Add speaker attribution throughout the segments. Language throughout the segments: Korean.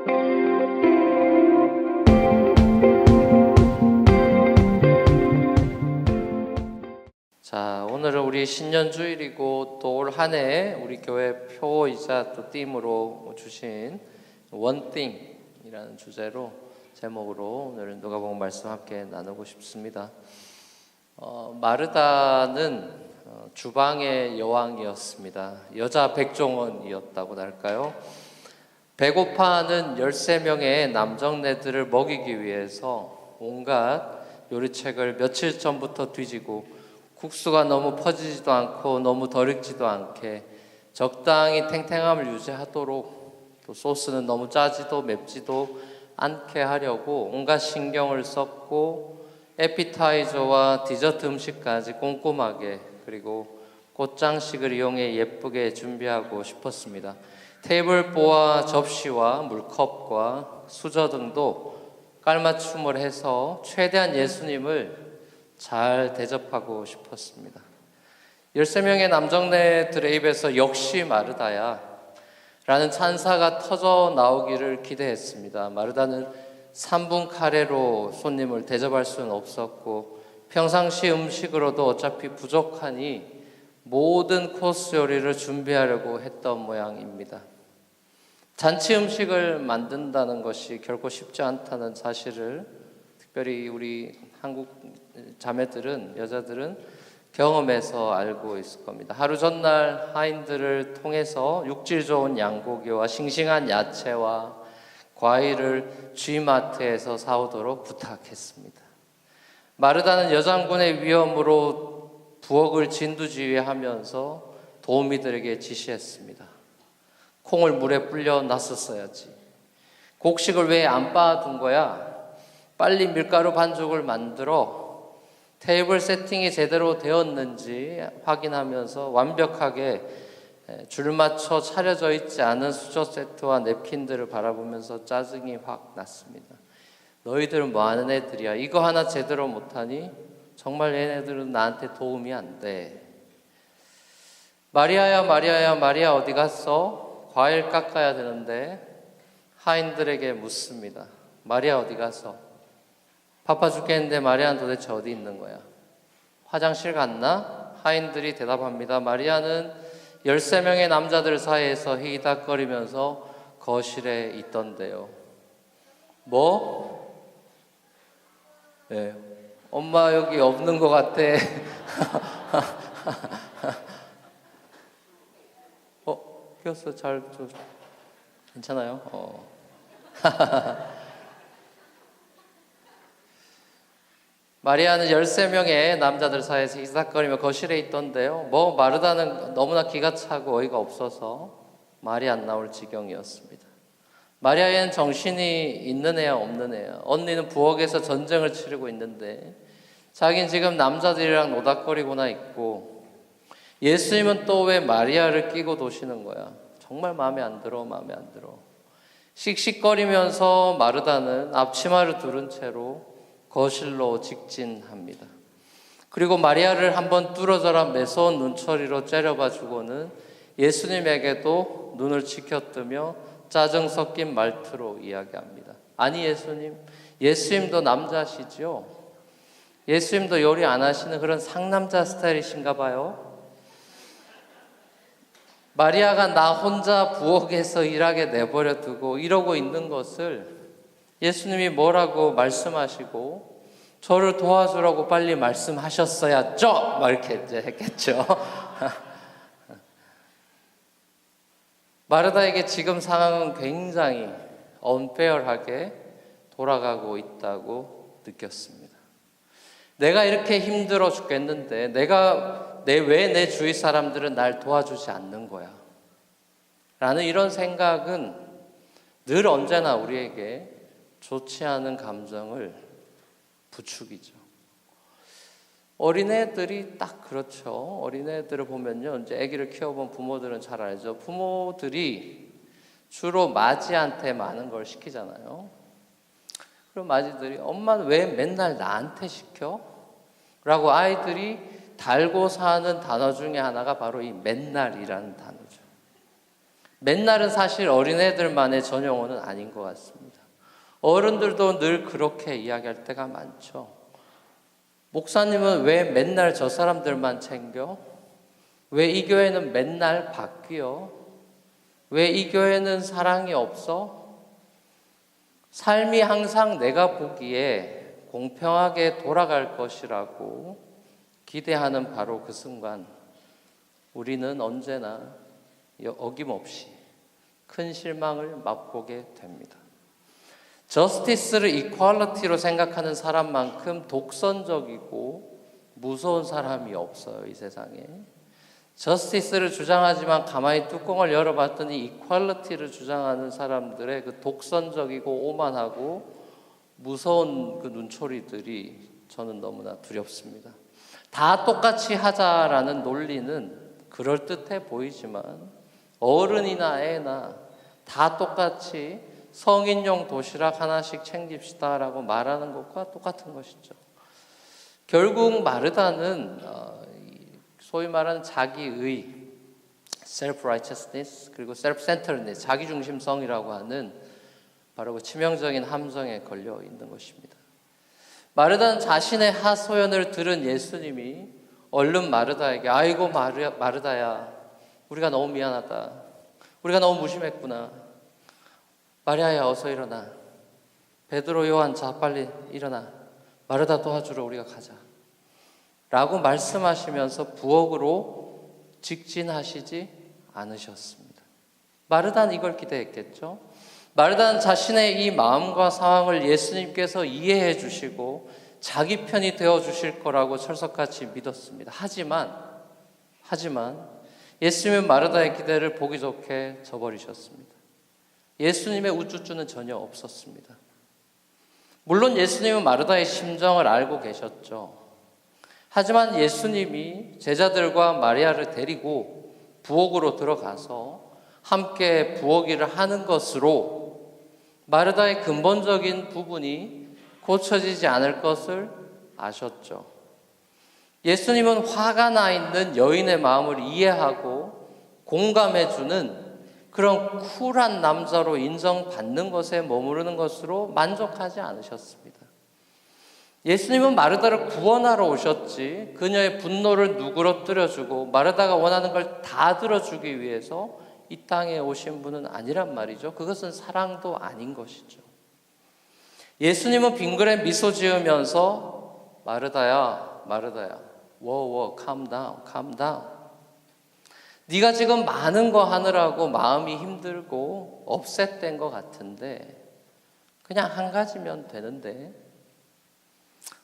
Speaker 1: 자, 오늘은 우리 신년주일이고 또 올 한 해 우리 교회 표이자 또 띠으로 주신 원띵이라는 주제로 제목으로 오늘 누가복음 말씀 함께 나누고 싶습니다. 마르다는 주방의 여왕이었습니다. 여자 백종원이었다고 할까요? 배고파하는 13명의 남정네들을 먹이기 위해서 온갖 요리책을 며칠 전부터 뒤지고 국수가 너무 퍼지지도 않고 너무 덜 익지도 않게 적당히 탱탱함을 유지하도록, 또 소스는 너무 짜지도 맵지도 않게 하려고 온갖 신경을 썼고 에피타이저와 디저트 음식까지 꼼꼼하게, 그리고 꽃장식을 이용해 예쁘게 준비하고 싶었습니다. 테이블보와 접시와 물컵과 수저 등도 깔맞춤을 해서 최대한 예수님을 잘 대접하고 싶었습니다. 13명의 남정네들의 입에서 역시 마르다야 라는 찬사가 터져 나오기를 기대했습니다. 마르다는 3분 카레로 손님을 대접할 수는 없었고 평상시 음식으로도 어차피 부족하니 모든 코스 요리를 준비하려고 했던 모양입니다. 잔치 음식을 만든다는 것이 결코 쉽지 않다는 사실을 특별히 우리 한국 자매들은, 여자들은 경험해서 알고 있을 겁니다. 하루 전날 하인들을 통해서 육질 좋은 양고기와 싱싱한 야채와 과일을 G마트에서 사오도록 부탁했습니다. 마르다는 여장군의 위험으로 부엌을 진두지휘하면서 도우미들에게 지시했습니다. 콩을 물에 불려 놨었어야지. 곡식을 왜 안 빻아둔 거야? 빨리 밀가루 반죽을 만들어 테이블 세팅이 제대로 되었는지 확인하면서 완벽하게 줄 맞춰 차려져 있지 않은 수저 세트와 냅킨들을 바라보면서 짜증이 확 났습니다. 너희들은 뭐 하는 애들이야? 이거 하나 제대로 못하니? 정말 얘네들은 나한테 도움이 안 돼. 마리아야, 마리아야, 마리아 어디 갔어? 과일 깎아야 되는데. 하인들에게 묻습니다. 마리아 어디 갔어? 바빠 죽겠는데 마리아는 도대체 어디 있는 거야? 화장실 갔나? 하인들이 대답합니다. 마리아는 13명의 남자들 사이에서 히히닥거리면서 거실에 있던데요. 뭐? 네, 엄마 여기 없는 것 같아. 끼었어. 좀 괜찮아요? 마리아는 13명의 남자들 사이에서 이삭거리며 거실에 있던데요. 마르다는 너무나 기가 차고 어이가 없어서 말이 안 나올 지경이었습니다. 마리아에는 정신이 있는 애야 없는 애야? 언니는 부엌에서 전쟁을 치르고 있는데 자긴 지금 남자들이랑 노닥거리고나 있고, 예수님은 또 왜 마리아를 끼고 도시는 거야? 정말 마음에 안 들어. 씩씩거리면서 마르다는 앞치마를 두른 채로 거실로 직진합니다. 그리고 마리아를 한번 뚫어져라 매서운 눈초리로 째려봐주고는 예수님에게도 눈을 치켜뜨며 짜증 섞인 말투로 이야기합니다. 아니 예수님도 남자시죠? 예수님도 요리 안 하시는 그런 상남자 스타일이신가 봐요. 마리아가 나 혼자 부엌에서 일하게 내버려 두고 이러고 있는 것을 예수님이 뭐라고 말씀하시고 저를 도와주라고 빨리 말씀하셨어야죠? 막 이렇게 이제 했겠죠. 마르다에게 지금 상황은 굉장히 언페어하게 돌아가고 있다고 느꼈습니다. 내가 이렇게 힘들어 죽겠는데 왜 내 주위 사람들은 날 도와주지 않는 거야? 라는 이런 생각은 늘 언제나 우리에게 좋지 않은 감정을 부추기죠. 어린애들이 딱 그렇죠. 어린애들을 보면요, 이제 아기를 키워본 부모들은 잘 알죠. 부모들이 주로 맞이한테 많은 걸 시키잖아요. 그럼 맞이들이 엄마는 왜 맨날 나한테 시켜? 라고 아이들이 달고 사는 단어 중에 하나가 바로 이 맨날이라는 단어죠. 맨날은 사실 어린애들만의 전용어는 아닌 것 같습니다. 어른들도 늘 그렇게 이야기할 때가 많죠. 목사님은 왜 맨날 저 사람들만 챙겨? 왜 이 교회는 맨날 바뀌어? 왜 이 교회는 사랑이 없어? 삶이 항상 내가 보기에 공평하게 돌아갈 것이라고 기대하는 바로 그 순간 우리는 언제나 어김없이 큰 실망을 맛보게 됩니다. 저스티스를 이퀄리티로 생각하는 사람만큼 독선적이고 무서운 사람이 없어요, 이 세상에. 저스티스를 주장하지만 가만히 뚜껑을 열어봤더니 이퀄리티를 주장하는 사람들의 그 독선적이고 오만하고 무서운 그 눈초리들이 저는 너무나 두렵습니다. 다 똑같이 하자라는 논리는 그럴듯해 보이지만 어른이나 애나 다 똑같이 성인용 도시락 하나씩 챙깁시다라고 말하는 것과 똑같은 것이죠. 결국 마르다는 소위 말하는 자기의 self-righteousness 그리고 self-centeredness, 자기중심성이라고 하는 바로 그 치명적인 함정에 걸려 있는 것입니다. 마르다는 자신의 하소연을 들은 예수님이 얼른 마르다에게 아이고 마르다야, 우리가 너무 미안하다. 우리가 너무 무심했구나. 마리아야 어서 일어나. 베드로 요한 자 빨리 일어나. 마르다 도와주러 우리가 가자. 라고 말씀하시면서 부엌으로 직진하시지 않으셨습니다. 마르다는 이걸 기대했겠죠. 마르다는 자신의 이 마음과 상황을 예수님께서 이해해 주시고 자기 편이 되어 주실 거라고 철석같이 믿었습니다. 하지만 예수님은 마르다의 기대를 보기 좋게 저버리셨습니다. 예수님의 우쭈쭈는 전혀 없었습니다. 물론 예수님은 마르다의 심정을 알고 계셨죠. 하지만 예수님이 제자들과 마리아를 데리고 부엌으로 들어가서 함께 부엌 일을 하는 것으로 마르다의 근본적인 부분이 고쳐지지 않을 것을 아셨죠. 예수님은 화가 나 있는 여인의 마음을 이해하고 공감해주는 그런 쿨한 남자로 인정받는 것에 머무르는 것으로 만족하지 않으셨습니다. 예수님은 마르다를 구원하러 오셨지 그녀의 분노를 누그러뜨려주고 마르다가 원하는 걸 다 들어주기 위해서 이 땅에 오신 분은 아니란 말이죠. 그것은 사랑도 아닌 것이죠. 예수님은 빙그레 미소 지으면서 마르다야 워워 calm down 네가 지금 많은 거 하느라고 마음이 힘들고 업셋된 것 같은데 그냥 한 가지면 되는데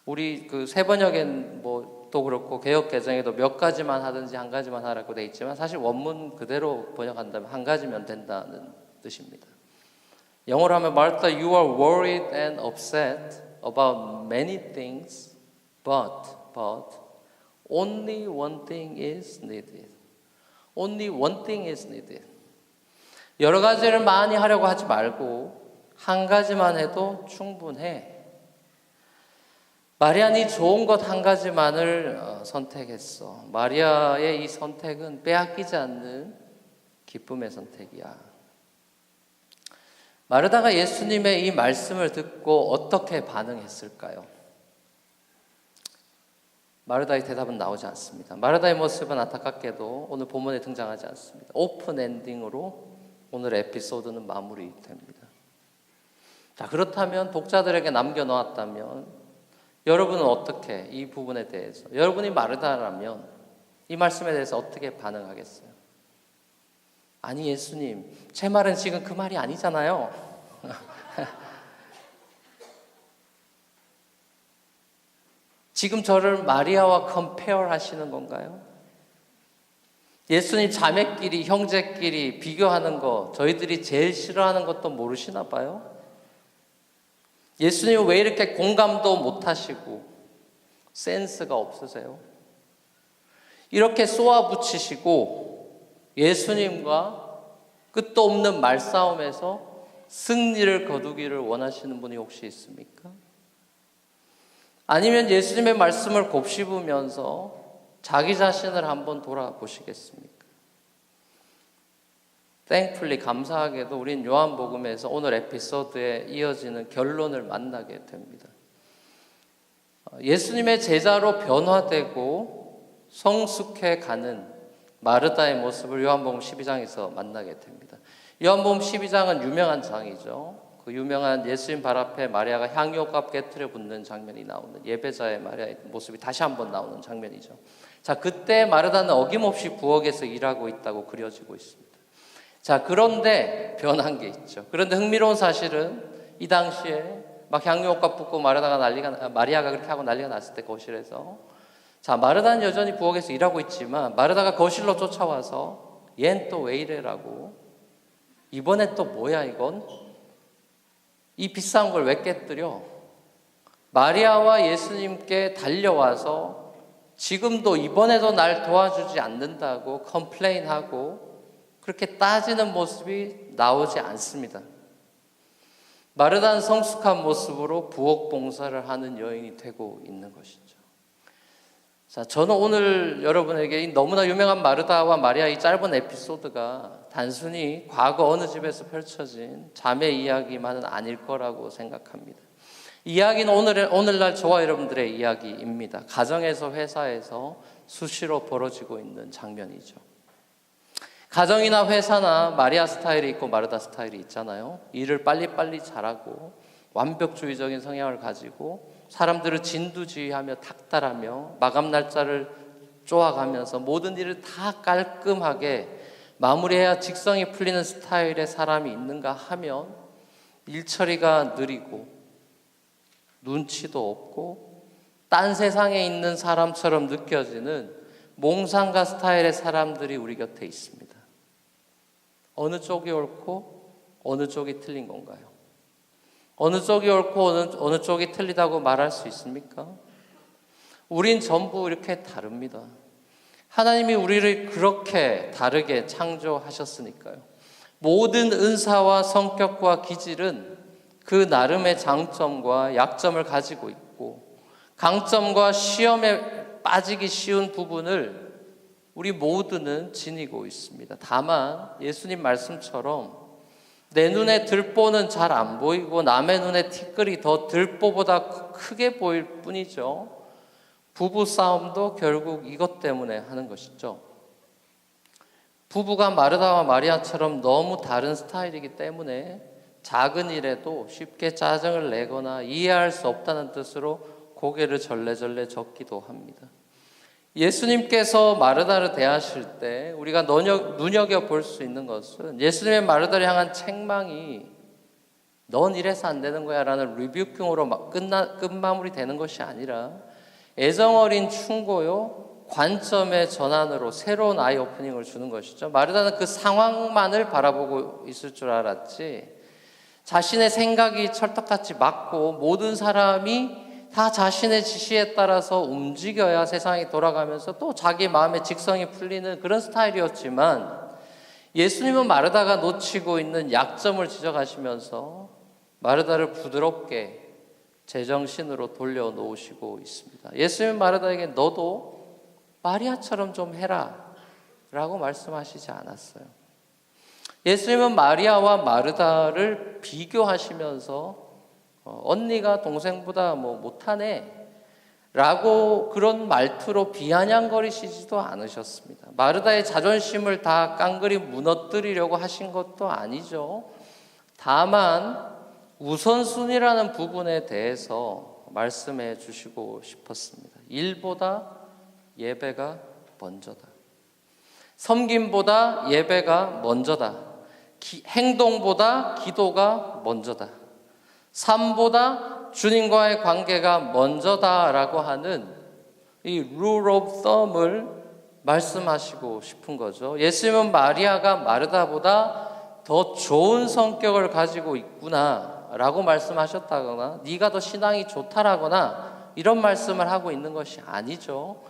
Speaker 1: 우리 그 세번역엔 뭐 또 그렇고 개역 개정에도 몇 가지만 하든지 한 가지만 하라고 돼 있지만 사실 원문 그대로 번역한다면 한 가지면 된다는 뜻입니다. 영어로 하면 Martha, you are worried and upset about many things, but only one thing is needed. Only one thing is needed. 여러 가지를 많이 하려고 하지 말고 한 가지만 해도 충분해. 마리아는 좋은 것 한 가지만을 선택했어. 마리아의 이 선택은 빼앗기지 않는 기쁨의 선택이야. 마르다가 예수님의 이 말씀을 듣고 어떻게 반응했을까요? 마르다의 대답은 나오지 않습니다. 마르다의 모습은 안타깝게도 오늘 본문에 등장하지 않습니다. 오픈 엔딩으로 오늘 에피소드는 마무리됩니다. 자, 그렇다면 독자들에게 남겨놓았다면 여러분은 어떻게 이 부분에 대해서 여러분이 마르다라면 이 말씀에 대해서 어떻게 반응하겠어요? 아니 예수님, 제 말은 지금 그 말이 아니잖아요. 지금 저를 마리아와 컴페어 하시는 건가요? 예수님 자매끼리 형제끼리 비교하는 거 저희들이 제일 싫어하는 것도 모르시나 봐요? 예수님은 왜 이렇게 공감도 못하시고 센스가 없으세요? 이렇게 쏘아붙이시고 예수님과 끝도 없는 말싸움에서 승리를 거두기를 원하시는 분이 혹시 있습니까? 아니면 예수님의 말씀을 곱씹으면서 자기 자신을 한번 돌아보시겠습니까? 땡풀리 감사하게도 우린 요한복음에서 오늘 에피소드에 이어지는 결론을 만나게 됩니다. 예수님의 제자로 변화되고 성숙해 가는 마르다의 모습을 요한복음 12장에서 만나게 됩니다. 요한복음 12장은 유명한 장이죠. 그 유명한 예수님 발 앞에 마리아가 향유옥합 깨트려 붓는 장면이 나오는 예배자의 마리아의 모습이 다시 한번 나오는 장면이죠. 자, 그때 마르다는 어김없이 부엌에서 일하고 있다고 그려지고 있습니다. 자, 그런데 변한 게 있죠. 그런데 흥미로운 사실은 이 당시에 막 향유옥합 붓고 마리아가 그렇게 하고 난리가 났을 때 거실에서, 자, 마르다는 여전히 부엌에서 일하고 있지만 마르다가 거실로 쫓아와서 얜 또 왜 이래라고, 이번에 또 뭐야 이건, 이 비싼 걸 왜 깨뜨려, 마리아와 예수님께 달려와서 지금도 이번에도 날 도와주지 않는다고 컴플레인하고 그렇게 따지는 모습이 나오지 않습니다. 마르다는 성숙한 모습으로 부엌 봉사를 하는 여인이 되고 있는 것이죠. 자, 저는 오늘 여러분에게 너무나 유명한 마르다와 마리아 이 짧은 에피소드가 단순히 과거 어느 집에서 펼쳐진 자매 이야기만은 아닐 거라고 생각합니다. 이야기는 오늘날 저와 여러분들의 이야기입니다. 가정에서, 회사에서 수시로 벌어지고 있는 장면이죠. 가정이나 회사나 마리아 스타일이 있고 마르다 스타일이 있잖아요. 일을 빨리빨리 잘하고 완벽주의적인 성향을 가지고 사람들을 진두지휘하며 탁달하며 마감 날짜를 쪼아가면서 모든 일을 다 깔끔하게 마무리해야 직성이 풀리는 스타일의 사람이 있는가 하면 일 처리가 느리고 눈치도 없고 딴 세상에 있는 사람처럼 느껴지는 몽상가 스타일의 사람들이 우리 곁에 있습니다. 어느 쪽이 옳고 어느 쪽이 틀린 건가요? 어느 쪽이 옳고 어느 쪽이 틀리다고 말할 수 있습니까? 우린 전부 이렇게 다릅니다. 하나님이 우리를 그렇게 다르게 창조하셨으니까요. 모든 은사와 성격과 기질은 그 나름의 장점과 약점을 가지고 있고 강점과 시험에 빠지기 쉬운 부분을 우리 모두는 지니고 있습니다. 다만 예수님 말씀처럼 내 눈에 들보는 잘 안 보이고 남의 눈에 티끌이 더 들보보다 크게 보일 뿐이죠. 부부 싸움도 결국 이것 때문에 하는 것이죠. 부부가 마르다와 마리아처럼 너무 다른 스타일이기 때문에 작은 일에도 쉽게 짜증을 내거나 이해할 수 없다는 뜻으로 고개를 절레절레 젓기도 합니다. 예수님께서 마르다를 대하실 때 우리가 눈여겨볼 수 있는 것은 예수님의 마르다를 향한 책망이 넌 이래서 안 되는 거야 라는 리뷰킹으로 끝마무리 되는 것이 아니라 애정어린 충고요, 관점의 전환으로 새로운 아이 오프닝을 주는 것이죠. 마르다는 그 상황만을 바라보고 있을 줄 알았지 자신의 생각이 철떡같이 맞고 모든 사람이 다 자신의 지시에 따라서 움직여야 세상이 돌아가면서 또 자기 마음의 직성이 풀리는 그런 스타일이었지만 예수님은 마르다가 놓치고 있는 약점을 지적하시면서 마르다를 부드럽게 제정신으로 돌려놓으시고 있습니다. 예수님은 마르다에게 너도 마리아처럼 좀 해라 라고 말씀하시지 않았어요. 예수님은 마리아와 마르다를 비교하시면서 언니가 동생보다 못하네 라고 그런 말투로 비아냥거리시지도 않으셨습니다. 마르다의 자존심을 다 깡그리 무너뜨리려고 하신 것도 아니죠. 다만 우선순위라는 부분에 대해서 말씀해 주시고 싶었습니다. 일보다 예배가 먼저다. 섬김보다 예배가 먼저다. 행동보다 기도가 먼저다. 삶보다 주님과의 관계가 먼저다라고 하는 이 rule of thumb을 말씀하시고 싶은 거죠. 예수님은 마리아가 마르다보다 더 좋은 성격을 가지고 있구나라고 말씀하셨다거나 네가 더 신앙이 좋다라거나 이런 말씀을 하고 있는 것이 아니죠.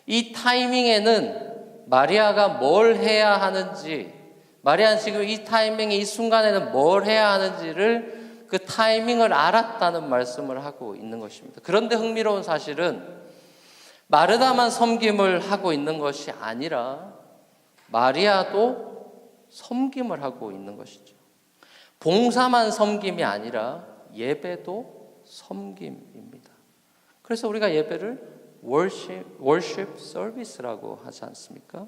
Speaker 1: 이 타이밍에는 마리아가 뭘 해야 하는지, 마리아는 지금 이 타이밍에 이 순간에는 뭘 해야 하는지를 그 타이밍을 알았다는 말씀을 하고 있는 것입니다. 그런데 흥미로운 사실은 마르다만 섬김을 하고 있는 것이 아니라 마리아도 섬김을 하고 있는 것이죠. 봉사만 섬김이 아니라 예배도 섬김입니다. 그래서 우리가 예배를 worship service라고 하지 않습니까?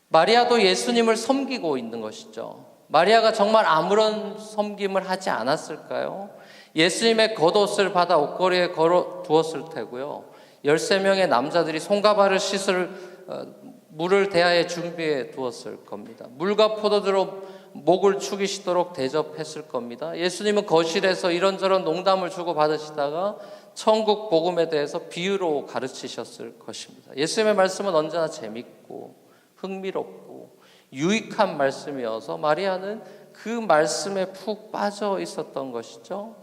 Speaker 1: 마리아도 예수님을 섬기고 있는 것이죠. 마리아가 정말 아무런 섬김을 하지 않았을까요? 예수님의 겉옷을 받아 옷걸이에 걸어 두었을 테고요. 13명의 남자들이 손과 발을 씻을 물을 대야에 준비해 두었을 겁니다. 물과 포도주로 목을 축이시도록 대접했을 겁니다. 예수님은 거실에서 이런저런 농담을 주고 받으시다가 천국 복음에 대해서 비유로 가르치셨을 것입니다. 예수님의 말씀은 언제나 재밌고 흥미롭고 유익한 말씀이어서 마리아는 그 말씀에 푹 빠져 있었던 것이죠.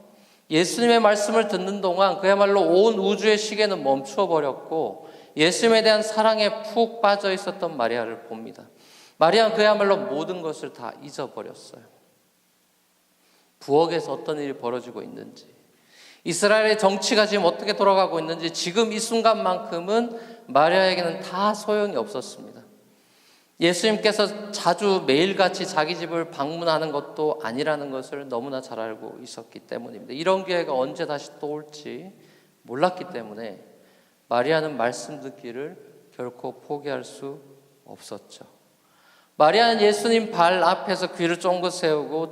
Speaker 1: 예수님의 말씀을 듣는 동안 그야말로 온 우주의 시계는 멈춰버렸고 예수님에 대한 사랑에 푹 빠져 있었던 마리아를 봅니다. 마리아는 그야말로 모든 것을 다 잊어버렸어요. 부엌에서 어떤 일이 벌어지고 있는지, 이스라엘의 정치가 지금 어떻게 돌아가고 있는지, 지금 이 순간만큼은 마리아에게는 다 소용이 없었습니다. 예수님께서 자주 매일같이 자기 집을 방문하는 것도 아니라는 것을 너무나 잘 알고 있었기 때문입니다. 이런 기회가 언제 다시 또 올지 몰랐기 때문에 마리아는 말씀 듣기를 결코 포기할 수 없었죠. 마리아는 예수님 발 앞에서 귀를 쫑긋 세우고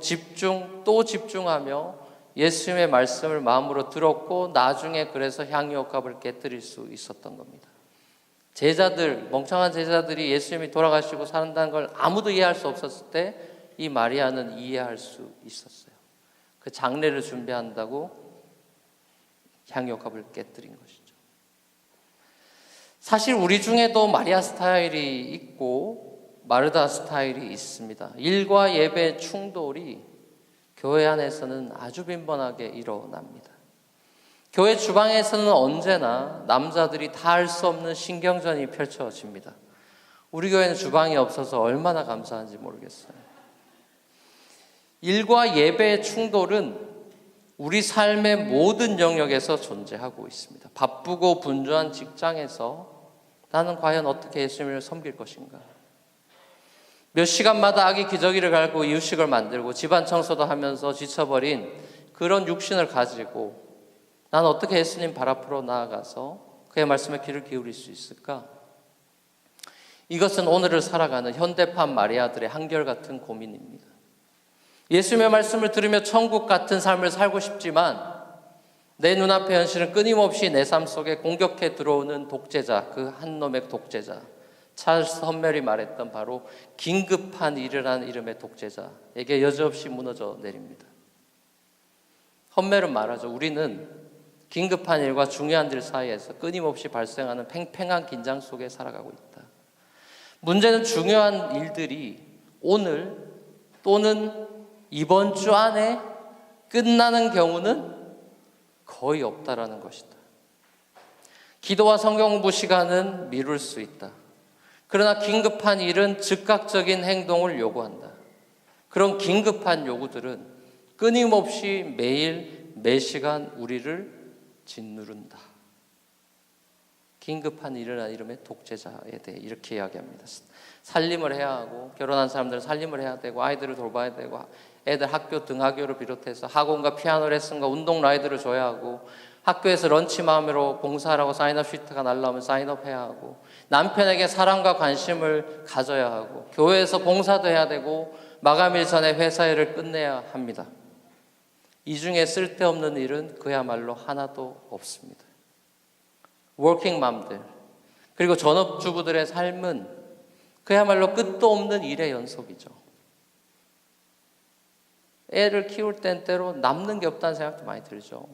Speaker 1: 또 집중하며 예수님의 말씀을 마음으로 들었고 나중에 그래서 향유옥합을 깨뜨릴 수 있었던 겁니다. 멍청한 제자들이 예수님이 돌아가시고 산다는 걸 아무도 이해할 수 없었을 때 이 마리아는 이해할 수 있었어요. 그 장례를 준비한다고 향유옥합을 깨뜨린 것이죠. 사실 우리 중에도 마리아 스타일이 있고 마르다 스타일이 있습니다. 일과 예배의 충돌이 교회 안에서는 아주 빈번하게 일어납니다. 교회 주방에서는 언제나 남자들이 다 할 수 없는 신경전이 펼쳐집니다. 우리 교회는 주방이 없어서 얼마나 감사한지 모르겠어요. 일과 예배의 충돌은 우리 삶의 모든 영역에서 존재하고 있습니다. 바쁘고 분주한 직장에서 나는 과연 어떻게 예수님을 섬길 것인가? 몇 시간마다 아기 기저귀를 갈고 이유식을 만들고 집안 청소도 하면서 지쳐버린 그런 육신을 가지고 난 어떻게 예수님 발 앞으로 나아가서 그의 말씀에 귀를 기울일 수 있을까? 이것은 오늘을 살아가는 현대판 마리아들의 한결같은 고민입니다. 예수님의 말씀을 들으며 천국 같은 삶을 살고 싶지만 내 눈앞의 현실은 끊임없이 내 삶 속에 공격해 들어오는 독재자, 그 한 놈의 독재자, 찰스 험멜이 말했던 바로 긴급한 일이라는 이름의 독재자에게 여지없이 무너져 내립니다. 험멜은 말하죠. 우리는 긴급한 일과 중요한 일 사이에서 끊임없이 발생하는 팽팽한 긴장 속에 살아가고 있다. 문제는 중요한 일들이 오늘 또는 이번 주 안에 끝나는 경우는 거의 없다라는 것이다. 기도와 성경 공부 시간은 미룰 수 있다. 그러나 긴급한 일은 즉각적인 행동을 요구한다. 그런 긴급한 요구들은 끊임없이 매일 매시간 우리를 짓누른다. 긴급한 일이라는 이름의 독재자에 대해 이렇게 이야기합니다. 살림을 해야 하고 결혼한 사람들은 살림을 해야 되고 아이들을 돌봐야 되고 애들 학교 등하교를 비롯해서 학원과 피아노 레슨과 운동 라이드를 줘야 하고 학교에서 런치 마음으로 봉사하라고 사인업 시트가 날라오면 사인업해야 하고 남편에게 사랑과 관심을 가져야 하고 교회에서 봉사도 해야 되고 마감일 전에 회사 일을 끝내야 합니다. 이 중에 쓸데없는 일은 그야말로 하나도 없습니다. 워킹맘들 그리고 전업주부들의 삶은 그야말로 끝도 없는 일의 연속이죠. 애를 키울 땐 때로 남는 게 없다는 생각도 많이 들죠.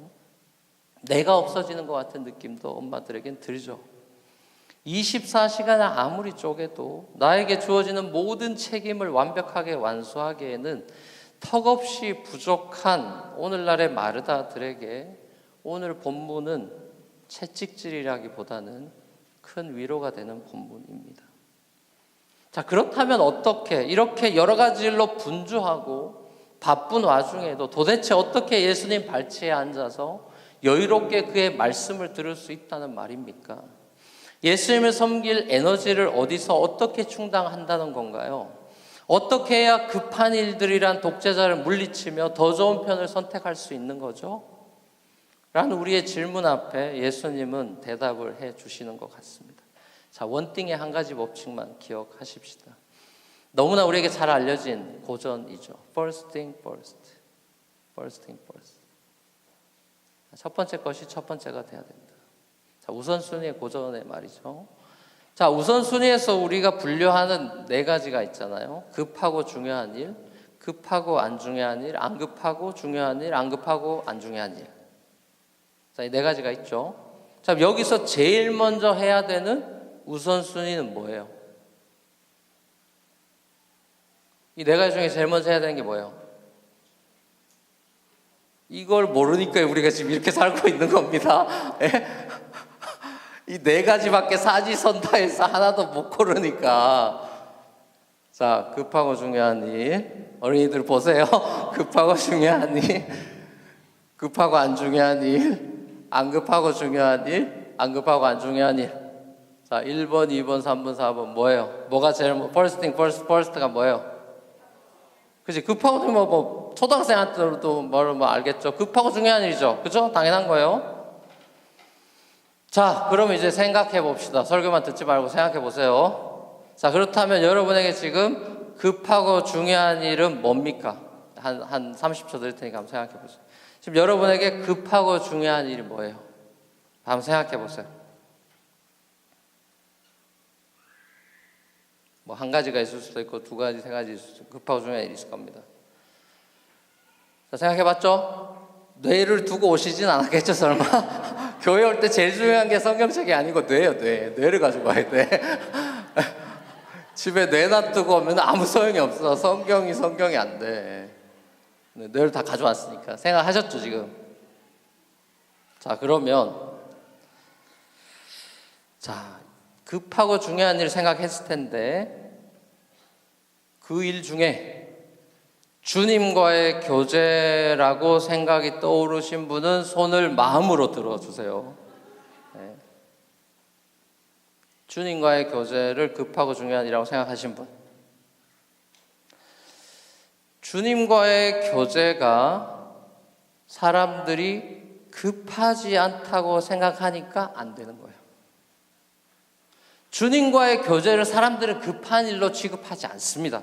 Speaker 1: 내가 없어지는 것 같은 느낌도 엄마들에겐 들죠. 24시간을 아무리 쪼개도 나에게 주어지는 모든 책임을 완벽하게 완수하기에는 턱없이 부족한 오늘날의 마르다들에게 오늘 본문은 채찍질이라기보다는 큰 위로가 되는 본문입니다. 자, 그렇다면 어떻게 이렇게 여러 가지 일로 분주하고 바쁜 와중에도 도대체 어떻게 예수님 발치에 앉아서 여유롭게 그의 말씀을 들을 수 있다는 말입니까? 예수님을 섬길 에너지를 어디서 어떻게 충당한다는 건가요? 어떻게 해야 급한 일들이란 독재자를 물리치며 더 좋은 편을 선택할 수 있는 거죠? 라는 우리의 질문 앞에 예수님은 대답을 해 주시는 것 같습니다. 자, 원띵의 한 가지 법칙만 기억하십시다. 너무나 우리에게 잘 알려진 고전이죠. First thing first. First thing first. 첫 번째 것이 첫 번째가 돼야 된다. 자, 우선순위의 고전의 말이죠. 자, 우선순위에서 우리가 분류하는 네 가지가 있잖아요. 급하고 중요한 일, 급하고 안 중요한 일, 안 급하고 중요한 일, 안 급하고 안 중요한 일. 자, 이 네 가지가 있죠. 자, 여기서 제일 먼저 해야 되는 우선순위는 뭐예요? 이 네 가지 중에 제일 먼저 해야 되는 게 뭐예요? 이걸 모르니까 우리가 지금 이렇게 살고 있는 겁니다. 이 네 가지밖에 사지선다해서 하나도 못 고르니까. 자, 급하고 중요한 일. 어린이들 보세요. 급하고 중요한 일, 급하고 안 중요한 일, 안 급하고 중요한 일, 안 급하고 안 중요한 일. 자, 1번, 2번, 3번, 4번 뭐예요? 뭐가 제일 first thing first가 뭐예요? 그치, 급하고 중요한 뭐 초등학생한테도 뭐 알겠죠. 급하고 중요한 일이죠. 그죠? 당연한 거예요. 자, 그럼 이제 생각해 봅시다. 설교만 듣지 말고 생각해 보세요. 자, 그렇다면 여러분에게 지금 급하고 중요한 일은 뭡니까? 한 30초 드릴 테니까 한번 생각해 보세요. 지금 여러분에게 급하고 중요한 일이 뭐예요? 한번 생각해 보세요. 뭐 한 가지가 있을 수도 있고 두 가지, 세 가지 있을 수도 있고 급하고 중요한 일이 있을 겁니다. 자, 생각해 봤죠? 뇌를 두고 오시진 않았겠죠, 설마? 교회 올 때 제일 중요한 게 성경책이 아니고 뇌예요, 뇌. 뇌를 가지고 와야 돼. 집에 뇌 놔두고 오면 아무 소용이 없어. 성경이 안 돼. 뇌를 다 가져왔으니까. 생각하셨죠, 지금? 자, 그러면 자, 급하고 중요한 일 생각했을 텐데 그 일 중에 주님과의 교제라고 생각이 떠오르신 분은 손을 마음으로 들어주세요. 네. 주님과의 교제를 급하고 중요한 일이라고 생각하신 분. 주님과의 교제가 사람들이 급하지 않다고 생각하니까 안 되는 거예요. 주님과의 교제를 사람들은 급한 일로 취급하지 않습니다.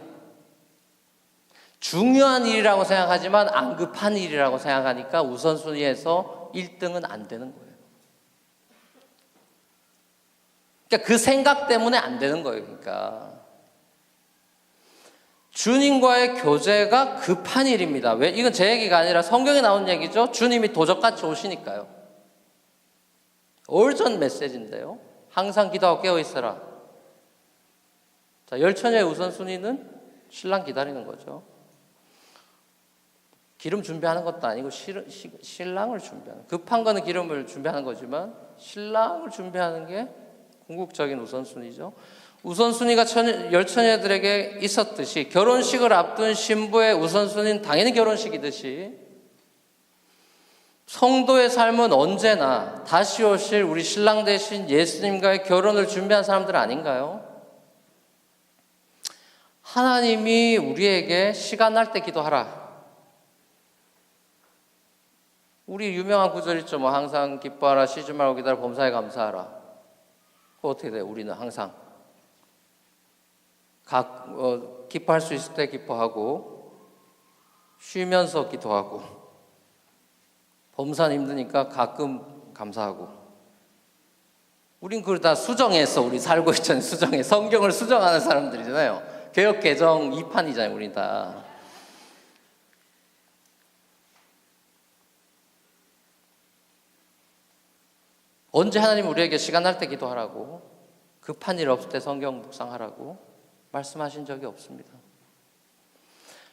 Speaker 1: 중요한 일이라고 생각하지만 안 급한 일이라고 생각하니까 우선순위에서 1등은 안 되는 거예요. 그러니까 그 생각 때문에 안 되는 거예요. 그러니까 주님과의 교제가 급한 일입니다. 왜? 이건 제 얘기가 아니라 성경에 나온 얘기죠. 주님이 도적같이 오시니까요. 올전 메시지인데요. 항상 기도하고 깨어있어라. 자, 열처녀의 우선순위는 신랑 기다리는 거죠. 기름 준비하는 것도 아니고 신랑을 준비하는, 급한 거는 기름을 준비하는 거지만 신랑을 준비하는 게 궁극적인 우선순위죠. 우선순위가 열처녀들에게 있었듯이 결혼식을 앞둔 신부의 우선순위는 당연히 결혼식이듯이 성도의 삶은 언제나 다시 오실 우리 신랑 대신 예수님과의 결혼을 준비한 사람들 아닌가요? 하나님이 우리에게 시간 날 때 기도하라. 우리 유명한 구절 있죠. 뭐 항상 기뻐하라, 쉬지 말고 기다려, 범사에 감사하라. 그거 어떻게 돼요? 우리는 항상 기뻐할 수 있을 때 기뻐하고 쉬면서 기도하고 범사는 힘드니까 가끔 감사하고. 우린 그걸 다 수정해서 우리 살고 있잖아요. 수정해. 성경을 수정하는 사람들이잖아요. 개역 개정 2판이잖아요. 우린 다. 언제 하나님 우리에게 시간 날 때 기도하라고, 급한 일 없을 때 성경 묵상하라고 말씀하신 적이 없습니다.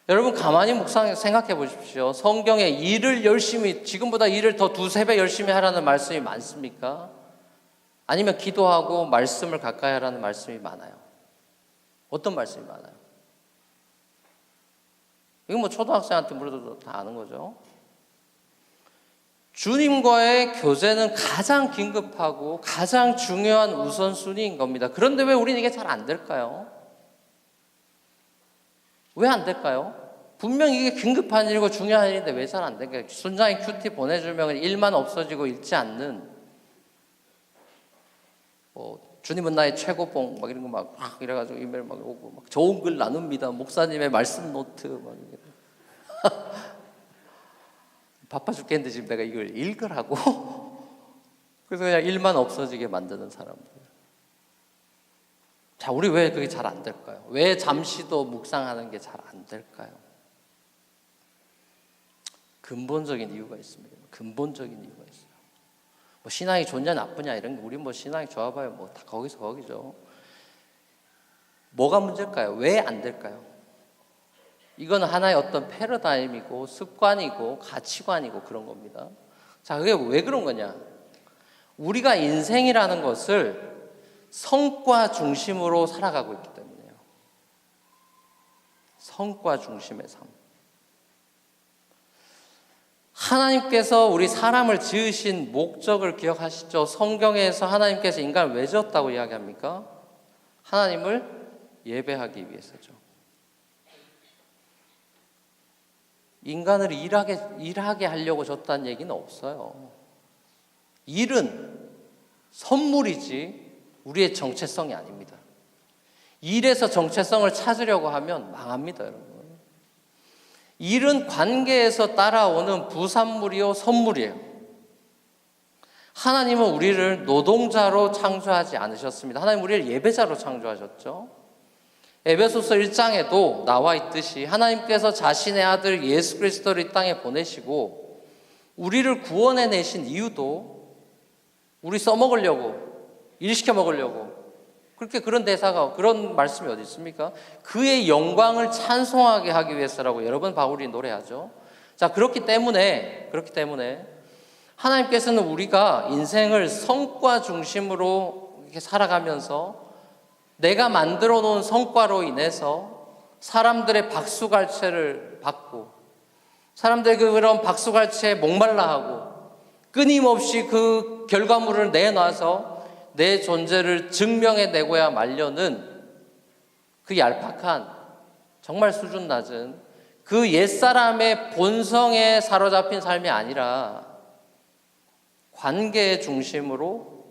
Speaker 1: 여러분 가만히 생각해 보십시오. 성경에 일을 열심히, 지금보다 일을 더 2-3배 열심히 하라는 말씀이 많습니까? 아니면 기도하고 말씀을 가까이 하라는 말씀이 많아요? 어떤 말씀이 많아요? 이건 뭐 초등학생한테 물어도 다 아는 거죠. 주님과의 교제는 가장 긴급하고 가장 중요한 우선순위인 겁니다. 그런데 왜 우리는 이게 잘 안 될까요? 왜 안 될까요? 분명히 이게 긴급한 일이고 중요한 일인데 왜 잘 안 될까요? 순장이 큐티 보내주면 일만 없어지고 읽지 않는, 주님은 나의 최고봉 막 이런 거 막 이래가지고 이메일 막 오고 막 좋은 글 나눕니다. 목사님의 말씀 노트 막 바빠 죽겠는데 지금 내가 이걸 읽으라고. 그래서 그냥 일만 없어지게 만드는 사람들. 자, 우리 왜 그게 잘 안 될까요? 왜 잠시도 묵상하는 게 잘 안 될까요? 근본적인 이유가 있습니다. 근본적인 이유가 있어요. 뭐 신앙이 좋냐 나쁘냐 이런 거, 우리 뭐 신앙이 좋아봐요. 뭐 다 거기서 거기죠. 뭐가 문제일까요? 왜 안 될까요? 이건 하나의 어떤 패러다임이고 습관이고 가치관이고 그런 겁니다. 자, 그게 왜 그런 거냐? 우리가 인생이라는 것을 성과 중심으로 살아가고 있기 때문이에요. 성과 중심의 삶. 하나님께서 우리 사람을 지으신 목적을 기억하시죠? 성경에서 하나님께서 인간을 왜 지었다고 이야기합니까? 하나님을 예배하기 위해서죠. 인간을 일하게 하려고 줬다는 얘기는 없어요. 일은 선물이지 우리의 정체성이 아닙니다. 일에서 정체성을 찾으려고 하면 망합니다, 여러분. 일은 관계에서 따라오는 부산물이요, 선물이에요. 하나님은 우리를 노동자로 창조하지 않으셨습니다. 하나님 우리를 예배자로 창조하셨죠. 에베소서 1장에도 나와 있듯이 하나님께서 자신의 아들 예수 그리스도를 이 땅에 보내시고 우리를 구원해 내신 이유도 우리 써먹으려고, 일시켜 먹으려고, 그렇게 그런 대사가, 그런 말씀이 어디 있습니까? 그의 영광을 찬송하게 하기 위해서라고 여러 번 바울이 노래하죠. 자, 그렇기 때문에 하나님께서는 우리가 인생을 성과 중심으로 이렇게 살아가면서 내가 만들어 놓은 성과로 인해서 사람들의 박수갈채를 받고 사람들의 그런 박수갈채에 목말라하고 끊임없이 그 결과물을 내놔서 내 존재를 증명해내고야 말려는 그 얄팍한, 정말 수준 낮은 그 옛사람의 본성에 사로잡힌 삶이 아니라 관계의 중심으로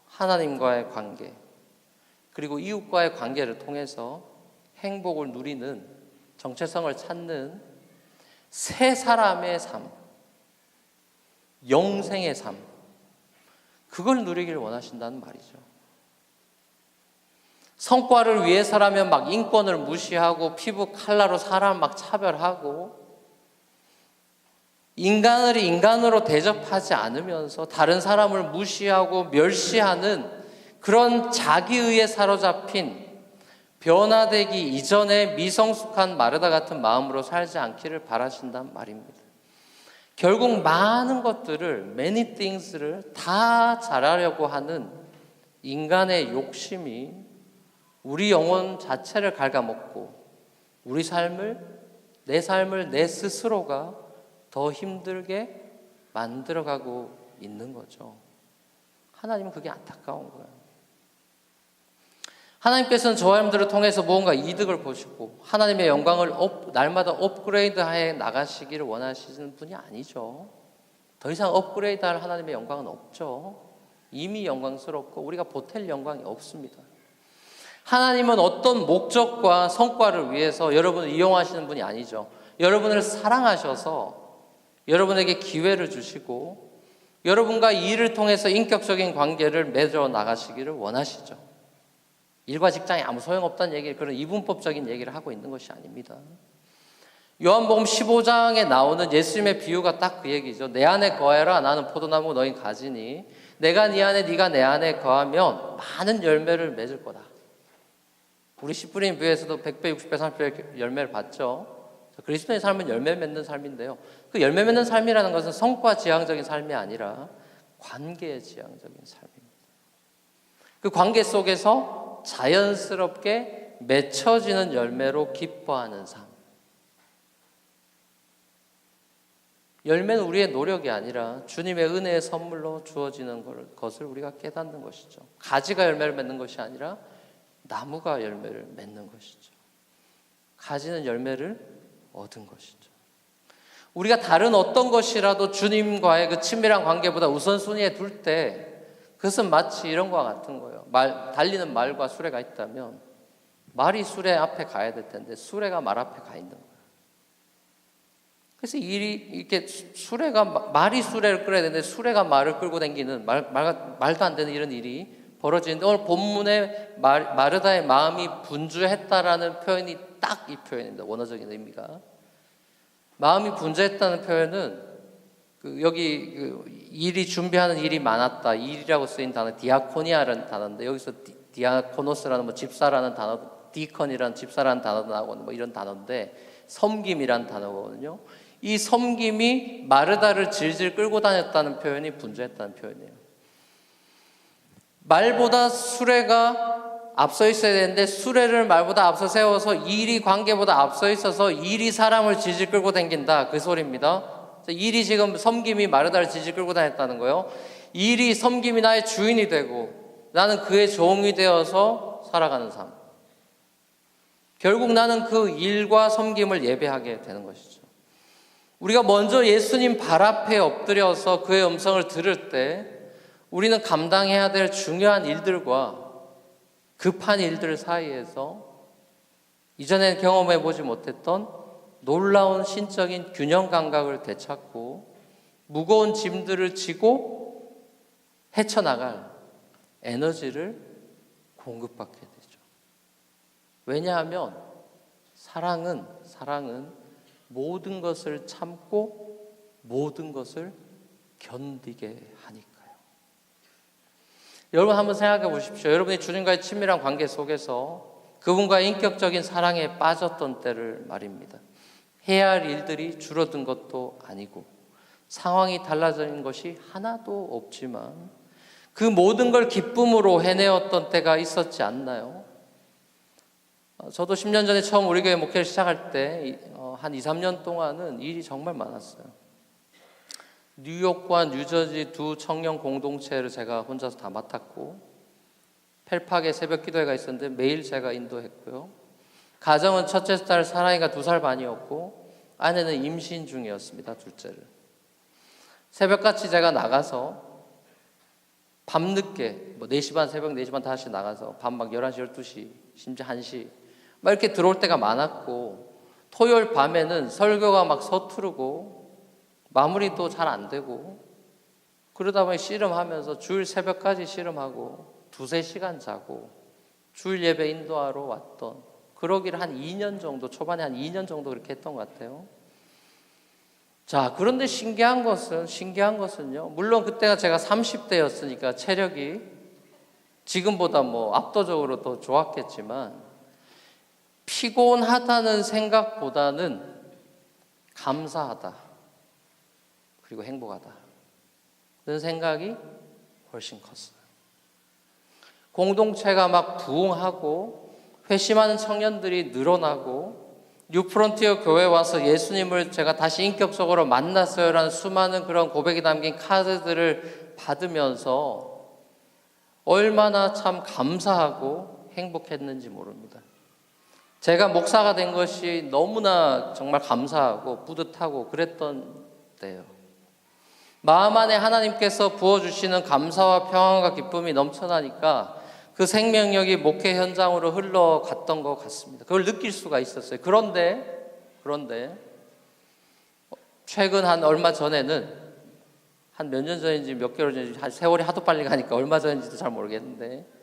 Speaker 1: 하나님과의 관계, 그리고 이웃과의 관계를 통해서 행복을 누리는, 정체성을 찾는 새 사람의 삶, 영생의 삶, 그걸 누리기를 원하신다는 말이죠. 성과를 위해서라면 막 인권을 무시하고 피부 컬러로 사람 막 차별하고 인간을 인간으로 대접하지 않으면서 다른 사람을 무시하고 멸시하는 그런 자기의에 사로잡힌 변화되기 이전의 미성숙한 마르다 같은 마음으로 살지 않기를 바라신단 말입니다. 결국 많은 것들을, many things를 다 잘하려고 하는 인간의 욕심이 우리 영혼 자체를 갉아먹고 우리 삶을, 내 스스로가 더 힘들게 만들어가고 있는 거죠. 하나님은 그게 안타까운 거예요. 하나님께서는 저와 여러분들을 통해서 무언가 이득을 보시고 하나님의 영광을 날마다 업그레이드해 나가시기를 원하시는 분이 아니죠. 더 이상 업그레이드할 하나님의 영광은 없죠. 이미 영광스럽고 우리가 보탤 영광이 없습니다. 하나님은 어떤 목적과 성과를 위해서 여러분을 이용하시는 분이 아니죠. 여러분을 사랑하셔서 여러분에게 기회를 주시고 여러분과 이 일을 통해서 인격적인 관계를 맺어 나가시기를 원하시죠. 일과 직장에 아무 소용없다는 얘기를, 그런 이분법적인 얘기를 하고 있는 것이 아닙니다. 요한복음 15장에 나오는 예수님의 비유가 딱 그 얘기죠. 내 안에 거해라. 나는 포도나무 너희 가지니 내가 네 안에 네가 내 안에 거하면 많은 열매를 맺을 거다. 우리 씨 뿌린 비유에서도 100배, 60배, 30배 열매를 받죠. 그리스도의 삶은 열매 맺는 삶인데요. 그 열매 맺는 삶이라는 것은 성과 지향적인 삶이 아니라 관계의 지향적인 삶입니다. 그 관계 속에서 자연스럽게 맺혀지는 열매로 기뻐하는 삶. 열매는 우리의 노력이 아니라 주님의 은혜의 선물로 주어지는 것을 우리가 깨닫는 것이죠. 가지가 열매를 맺는 것이 아니라 나무가 열매를 맺는 것이죠. 가지는 열매를 얻은 것이죠. 우리가 다른 어떤 것이라도 주님과의 그 친밀한 관계보다 우선순위에 둘 때 그것은 마치 이런 것과 같은 거예요. 달리는 말과 수레가 있다면 말이 수레 앞에 가야 될 텐데 수레가 말 앞에 가 있는 거예요. 그래서 이렇게 말이 수레를 끌어야 되는데 수레가 말을 끌고 다니는 말도 안 되는 이런 일이 벌어지는데, 오늘 본문에 마르다의 마음이 분주했다라는 표현이 딱 이 표현입니다. 원어적인 의미가. 마음이 분주했다는 표현은 여기 일이 준비하는 일이 많았다. 일이라고 쓰인 단어 디아코니아라는 단어인데, 여기서 디아코노스라는 집사라는 단어, 디컨이라는 집사라는 단어도 나오고 이런 단어인데 섬김이라는 단어거든요. 이 섬김이 마르다를 질질 끌고 다녔다는 표현이 분주했다는 표현이에요. 말보다 수레가 앞서 있어야 되는데 수레를 말보다 앞서 세워서 일이 관계보다 앞서 있어서 일이 사람을 질질 끌고 다닌다, 그 소리입니다. 일이 지금 섬김이 마르다를 질질 끌고 다녔다는 거예요. 일이 섬김이 나의 주인이 되고 나는 그의 종이 되어서 살아가는 삶. 결국 나는 그 일과 섬김을 예배하게 되는 것이죠. 우리가 먼저 예수님 발 앞에 엎드려서 그의 음성을 들을 때 우리는 감당해야 될 중요한 일들과 급한 일들 사이에서 이전에 경험해 보지 못했던 놀라운 신적인 균형 감각을 되찾고 무거운 짐들을 지고 헤쳐나갈 에너지를 공급받게 되죠. 왜냐하면 사랑은 모든 것을 참고 모든 것을 견디게 하니까요. 여러분 한번 생각해 보십시오. 여러분이 주님과의 친밀한 관계 속에서 그분과의 인격적인 사랑에 빠졌던 때를 말입니다. 해야 할 일들이 줄어든 것도 아니고 상황이 달라진 것이 하나도 없지만 그 모든 걸 기쁨으로 해내었던 때가 있었지 않나요? 저도 10년 전에 처음 우리 교회 목회를 시작할 때 한 2, 3년 동안은 일이 정말 많았어요. 뉴욕과 뉴저지 두 청년 공동체를 제가 혼자서 다 맡았고, 펠팍에 새벽 기도회가 있었는데 매일 제가 인도했고요. 가정은 첫째 딸 사랑이가 2살 반이었고 아내는 임신 중이었습니다. 둘째를. 새벽같이 제가 나가서 밤늦게 4시 반, 새벽 4시 반 다시 나가서 밤 막 11시, 12시, 심지어 1시 막 이렇게 들어올 때가 많았고, 토요일 밤에는 설교가 막 서투르고 마무리도 잘 안 되고 그러다 보니 씨름하면서 주일 새벽까지 씨름하고 2-3시간 자고 주일 예배 인도하러 왔던, 그러기를 한 2년 정도, 초반에 한 2년 정도 그렇게 했던 것 같아요. 자, 그런데 신기한 것은요, 물론 그때가 제가 30대였으니까 체력이 지금보다 압도적으로 더 좋았겠지만 피곤하다는 생각보다는 감사하다 그리고 행복하다 그런 생각이 훨씬 컸어요. 공동체가 막 부흥하고 회심하는 청년들이 늘어나고 뉴프론티어 교회에 와서 예수님을 제가 다시 인격적으로 만났어요 라는 수많은 그런 고백이 담긴 카드들을 받으면서 얼마나 참 감사하고 행복했는지 모릅니다. 제가 목사가 된 것이 너무나 정말 감사하고 뿌듯하고 그랬던 때예요. 마음 안에 하나님께서 부어주시는 감사와 평안과 기쁨이 넘쳐나니까 그 생명력이 목회 현장으로 흘러갔던 것 같습니다. 그걸 느낄 수가 있었어요. 그런데 최근 한 얼마 전에는, 한 몇 년 전인지 몇 개월 전인지, 한 세월이 하도 빨리 가니까 얼마 전인지도 잘 모르겠는데,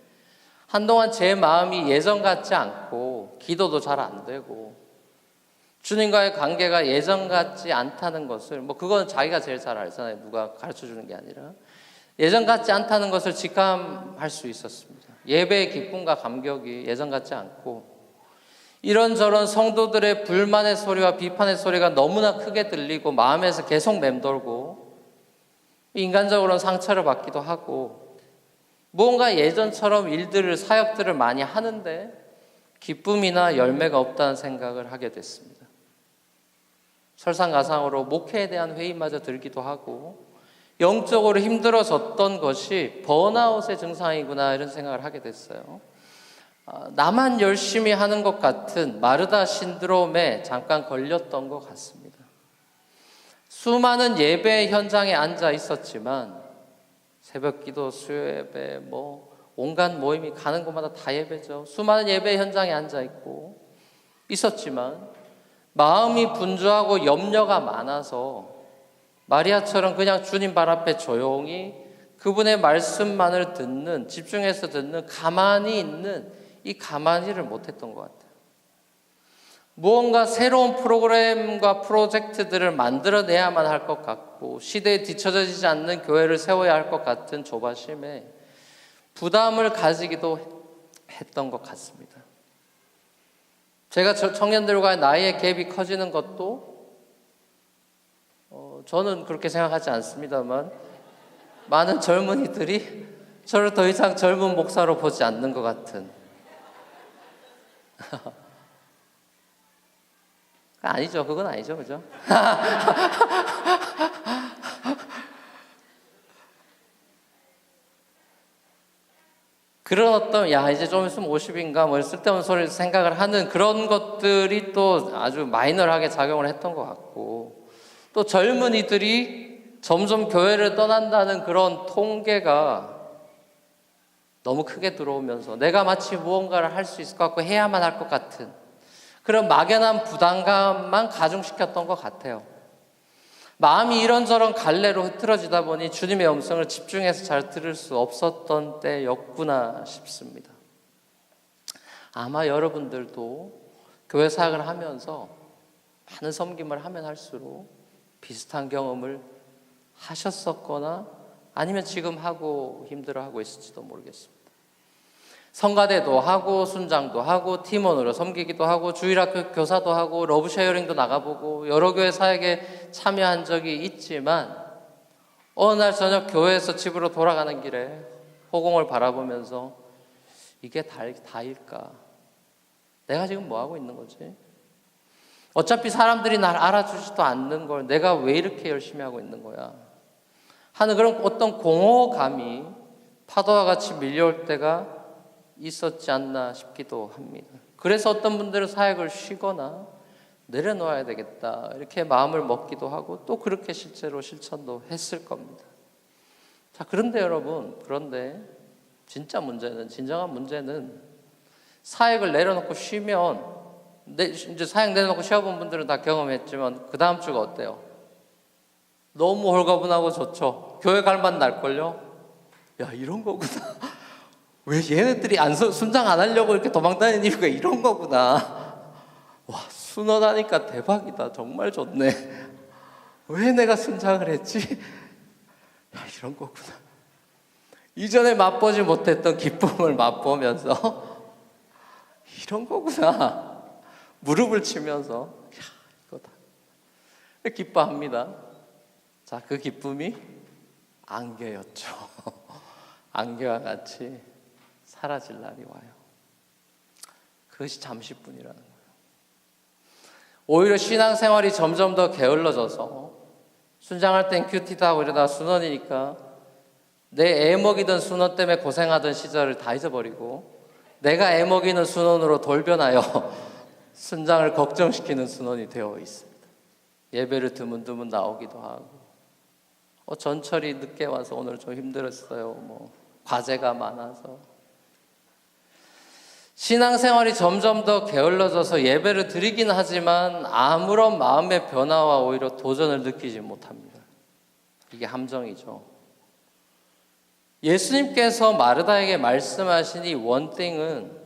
Speaker 1: 한동안 제 마음이 예전 같지 않고 기도도 잘 안 되고 주님과의 관계가 예전 같지 않다는 것을, 그건 자기가 제일 잘 알잖아요. 누가 가르쳐주는 게 아니라. 예전 같지 않다는 것을 직감할 수 있었습니다. 예배의 기쁨과 감격이 예전 같지 않고, 이런저런 성도들의 불만의 소리와 비판의 소리가 너무나 크게 들리고 마음에서 계속 맴돌고 인간적으로는 상처를 받기도 하고, 무언가 예전처럼 사역들을 많이 하는데 기쁨이나 열매가 없다는 생각을 하게 됐습니다. 설상가상으로 목회에 대한 회의마저 들기도 하고 영적으로 힘들어졌던 것이 번아웃의 증상이구나 이런 생각을 하게 됐어요. 나만 열심히 하는 것 같은 마르다 신드롬에 잠깐 걸렸던 것 같습니다. 수많은 예배 현장에 앉아 있었지만 새벽기도, 수요예배, 온갖 모임이 가는 곳마다 다 예배죠. 수많은 예배 현장에 앉아 있고 있었지만 마음이 분주하고 염려가 많아서 마리아처럼 그냥 주님 발 앞에 조용히 그분의 말씀만을 듣는, 집중해서 듣는, 가만히 있는 이 가만히를 못했던 것 같아요. 무언가 새로운 프로그램과 프로젝트들을 만들어내야만 할 것 같고 시대에 뒤처지지 않는 교회를 세워야 할 것 같은 조바심에 부담을 가지기도 했던 것 같습니다. 제가 청년들과의 나이의 갭이 커지는 것도 저는 그렇게 생각하지 않습니다만 많은 젊은이들이 저를 더 이상 젊은 목사로 보지 않는 것 같은 아니죠. 그건 아니죠. 그죠? 그런 어떤 이제 좀 있으면 50인가 쓸데없는 소리를 생각을 하는 그런 것들이 또 아주 마이너하게 작용을 했던 것 같고 또 젊은이들이 점점 교회를 떠난다는 그런 통계가 너무 크게 들어오면서 내가 마치 무언가를 할 수 있을 것 같고 해야만 할 것 같은 그런 막연한 부담감만 가중시켰던 것 같아요. 마음이 이런저런 갈래로 흐트러지다 보니 주님의 음성을 집중해서 잘 들을 수 없었던 때였구나 싶습니다. 아마 여러분들도 교회 사역을 하면서 많은 섬김을 하면 할수록 비슷한 경험을 하셨었거나 아니면 지금 하고 힘들어하고 있을지도 모르겠습니다. 성가대도 하고 순장도 하고 팀원으로 섬기기도 하고 주일학교 교사도 하고 러브쉐어링도 나가보고 여러 교회 사역에 참여한 적이 있지만 어느 날 저녁 교회에서 집으로 돌아가는 길에 호공을 바라보면서 이게 다일까? 내가 지금 뭐 하고 있는 거지? 어차피 사람들이 날 알아주지도 않는 걸 내가 왜 이렇게 열심히 하고 있는 거야? 하는 그런 어떤 공허감이 파도와 같이 밀려올 때가 있었지 않나 싶기도 합니다. 그래서 어떤 분들은 사역을 쉬거나 내려놓아야 되겠다 이렇게 마음을 먹기도 하고 또 그렇게 실제로 실천도 했을 겁니다. 자, 그런데 여러분, 진정한 문제는 사역을 내려놓고 쉬면 이제 사역 내려놓고 쉬어본 분들은 다 경험했지만 그 다음 주가 어때요? 너무 홀가분하고 좋죠. 교회 갈 맛 날걸요? 야, 이런 거구나. 왜 얘네들이 순장 안 하려고 이렇게 도망다니는 이유가 이런 거구나. 와, 순원하니까 대박이다. 정말 좋네. 왜 내가 순장을 했지? 야, 이런 거구나. 이전에 맛보지 못했던 기쁨을 맛보면서 이런 거구나. 무릎을 치면서 야, 이거다. 기뻐합니다. 자, 그 기쁨이 안개였죠. 안개와 같이 사라질 날이 와요. 그것이 잠시뿐이라는 거예요. 오히려 신앙생활이 점점 더 게을러져서 순장할 땐 큐티도 하고 이러다가 순원이니까 내 애 먹이던 순원 때문에 고생하던 시절을 다 잊어버리고 내가 애 먹이는 순원으로 돌변하여 순장을 걱정시키는 순원이 되어 있습니다. 예배를 드문드문 나오기도 하고 전철이 늦게 와서 오늘 좀 힘들었어요. 과제가 많아서 신앙생활이 점점 더 게을러져서 예배를 드리긴 하지만 아무런 마음의 변화와 오히려 도전을 느끼지 못합니다. 이게 함정이죠. 예수님께서 마르다에게 말씀하신 이 원띵은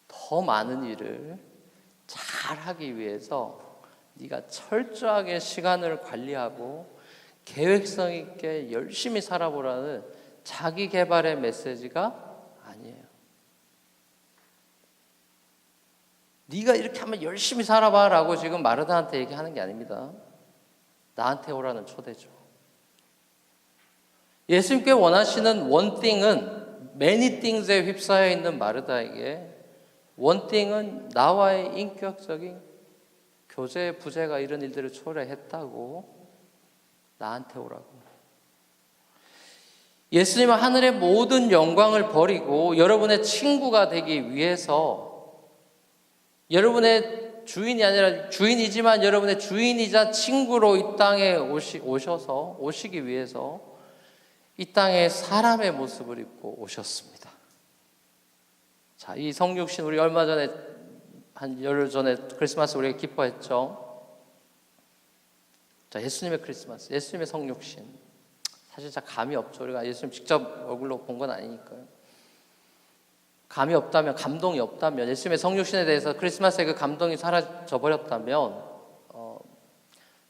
Speaker 1: 더 많은 일을 잘하기 위해서 네가 철저하게 시간을 관리하고 계획성 있게 열심히 살아보라는 자기 개발의 메시지가 아니에요. 네가 이렇게 하면 열심히 살아봐라고 지금 마르다한테 얘기하는 게 아닙니다. 나한테 오라는 초대죠. 예수님께 원하시는 원띵은 many things에 휩싸여 있는 마르다에게 원띵은 나와의 인격적인 교제, 부재가 이런 일들을 초래했다고 나한테 오라고. 예수님은 하늘의 모든 영광을 버리고 여러분의 친구가 되기 위해서, 여러분의 주인이 아니라 주인이지만 여러분의 주인이자 친구로 이 땅에 오시기 위해서 이 땅에 사람의 모습을 입고 오셨습니다. 자, 이 성육신, 우리 얼마 전에 한 열흘 전에 크리스마스 우리가 기뻐했죠. 자, 예수님의 크리스마스, 예수님의 성육신. 사실 잘 감이 없죠. 우리가 예수님 직접 얼굴로 본 건 아니니까요. 감이 없다면, 감동이 없다면, 예수님의 성육신에 대해서 크리스마스에 그 감동이 사라져 버렸다면,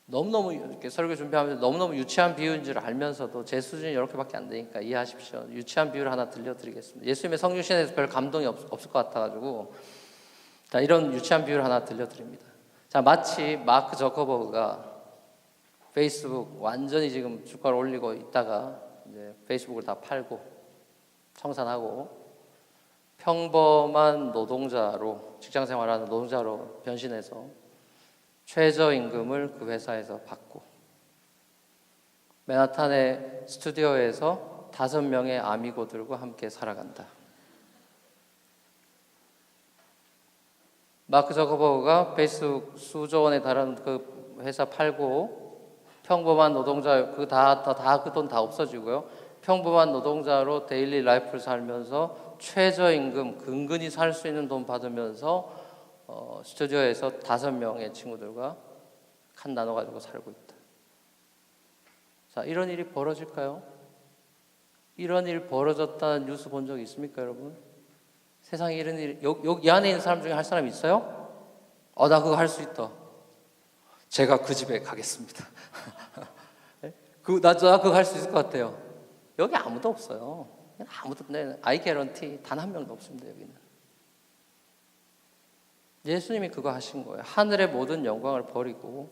Speaker 1: 너무너무 이렇게 설교 준비하면서 너무너무 유치한 비유인 줄 알면서도 제 수준이 이렇게밖에 안 되니까 이해하십시오. 유치한 비유를 하나 들려드리겠습니다. 예수님의 성육신에 대해서 별 감동이 없을 것 같아가지고, 자, 이런 유치한 비유를 하나 들려드립니다. 자, 마치 마크 저커버그가 페이스북 완전히 지금 주가를 올리고 있다가 이제 페이스북을 다 팔고 청산하고 평범한 노동자로, 직장생활하는 노동자로 변신해서 최저임금을 그 회사에서 받고 맨하탄의 스튜디오에서 5명의 아미고들과 함께 살아간다. 마크 저커버그가 페이스북 수조 원에 달하는 그 회사 팔고 평범한 노동자, 그 돈 다 없어지고요. 평범한 노동자로 데일리 라이프를 살면서 최저임금, 근근히 살 수 있는 돈 받으면서 스튜디오에서 5명의 친구들과 칸 나눠가지고 살고 있다. 자, 이런 일이 벌어질까요? 이런 일 벌어졌다는 뉴스 본 적 있습니까, 여러분? 세상에 이런 일, 이 안에 있는 사람 중에 할 사람 있어요? 나 그거 할 수 있다. 제가 그 집에 가겠습니다. 나 그거 할 수 있을 것 같아요. 여기 아무도 없어요. 아무도, I guarantee 단 한 명도 없습니다, 여기는. 예수님이 그거 하신 거예요. 하늘의 모든 영광을 버리고.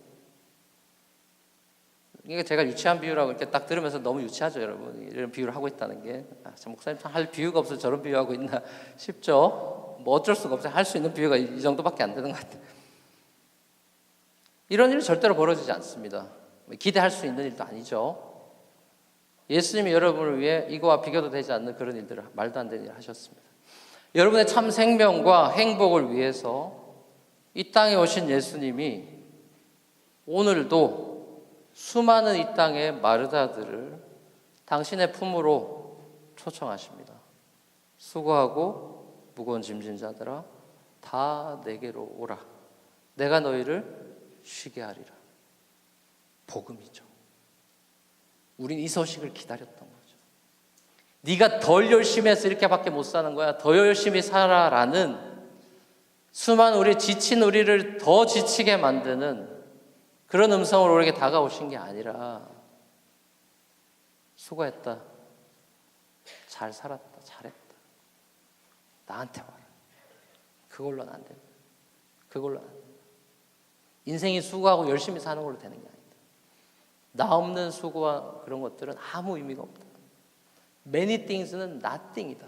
Speaker 1: 이게 제가 유치한 비유라고 이렇게 딱 들으면서 너무 유치하죠, 여러분. 이런 비유를 하고 있다는 게. 목사님 참 할 비유가 없어서 저런 비유하고 있나 싶죠. 뭐 어쩔 수가 없어요. 할 수 있는 비유가 이 정도밖에 안 되는 것 같아요. 이런 일은 절대로 벌어지지 않습니다. 기대할 수 있는 일도 아니죠. 예수님이 여러분을 위해 이거와 비교도 되지 않는 그런 일들을, 말도 안 되는 일을 하셨습니다. 여러분의 참 생명과 행복을 위해서 이 땅에 오신 예수님이 오늘도 수많은 이 땅의 마르다들을 당신의 품으로 초청하십니다. 수고하고 무거운 짐진 자들아 다 내게로 오라. 내가 너희를 쉬게 하리라. 복음이죠. 우린 이 소식을 기다렸던 거죠. 네가 덜 열심히 해서 이렇게밖에 못 사는 거야. 더 열심히 살아라는 수많은 우리 지친 우리를 더 지치게 만드는 그런 음성으로 우리에게 다가오신 게 아니라 수고했다. 잘 살았다. 잘했다. 나한테 와라. 그걸로는 안 된다. 그걸로는 안 된다. 인생이 수고하고 열심히 사는 걸로 되는 게 아니다. 나 없는 수고와 그런 것들은 아무 의미가 없다. Many things는 nothing이다.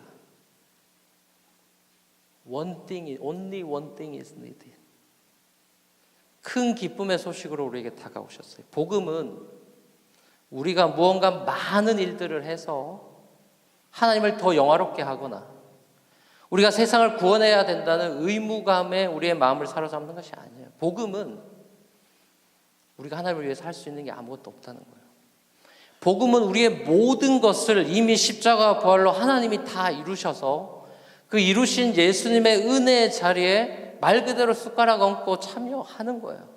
Speaker 1: Only one thing is needed. 큰 기쁨의 소식으로 우리에게 다가오셨어요. 복음은 우리가 무언가 많은 일들을 해서 하나님을 더 영화롭게 하거나 우리가 세상을 구원해야 된다는 의무감에 우리의 마음을 사로잡는 것이 아니에요. 복음은 우리가 하나님을 위해서 할 수 있는 게 아무것도 없다는 거예요. 복음은 우리의 모든 것을 이미 십자가 부활로 하나님이 다 이루셔서 그 이루신 예수님의 은혜의 자리에 말 그대로 숟가락 얹고 참여하는 거예요.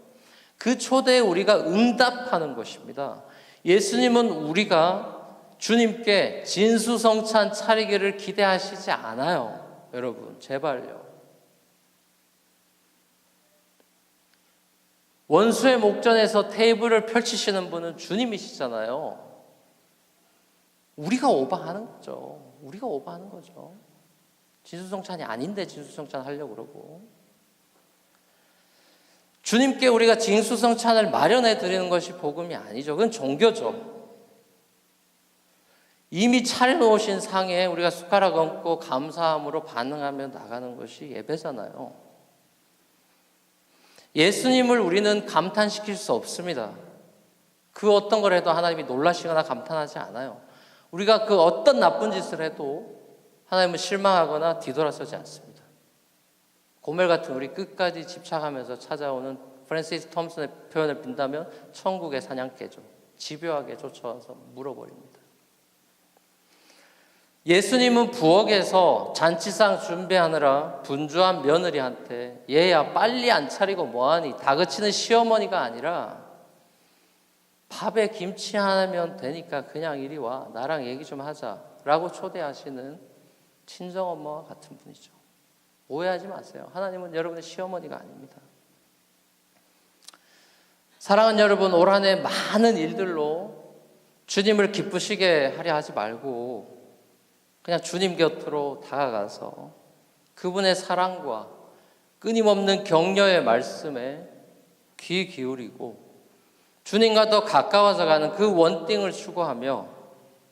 Speaker 1: 그 초대에 우리가 응답하는 것입니다. 예수님은 우리가 주님께 진수성찬 차리기를 기대하시지 않아요. 여러분, 제발요. 원수의 목전에서 테이블을 펼치시는 분은 주님이시잖아요. 우리가 오버하는 거죠. 우리가 오버하는 거죠. 진수성찬이 아닌데 진수성찬 하려고 그러고. 주님께 우리가 진수성찬을 마련해 드리는 것이 복음이 아니죠. 그건 종교죠. 이미 차려놓으신 상에 우리가 숟가락 얹고 감사함으로 반응하며 나가는 것이 예배잖아요. 예수님을 우리는 감탄시킬 수 없습니다. 그 어떤 걸 해도 하나님이 놀라시거나 감탄하지 않아요. 우리가 그 어떤 나쁜 짓을 해도 하나님은 실망하거나 뒤돌아서지 않습니다. 고멜 같은 우리 끝까지 집착하면서 찾아오는 프랜시스 톰슨의 표현을 빈다면 천국의 사냥개죠. 집요하게 쫓아와서 물어버립니다. 예수님은 부엌에서 잔치상 준비하느라 분주한 며느리한테 얘야 빨리 안 차리고 뭐하니 다그치는 시어머니가 아니라 밥에 김치 하나면 되니까 그냥 이리 와 나랑 얘기 좀 하자 라고 초대하시는 친정엄마와 같은 분이죠. 오해하지 마세요. 하나님은 여러분의 시어머니가 아닙니다. 사랑하는 여러분, 올 한 해 많은 일들로 주님을 기쁘시게 하려 하지 말고 그냥 주님 곁으로 다가가서 그분의 사랑과 끊임없는 격려의 말씀에 귀 기울이고 주님과 더 가까워져 가는 그 원띵을 추구하며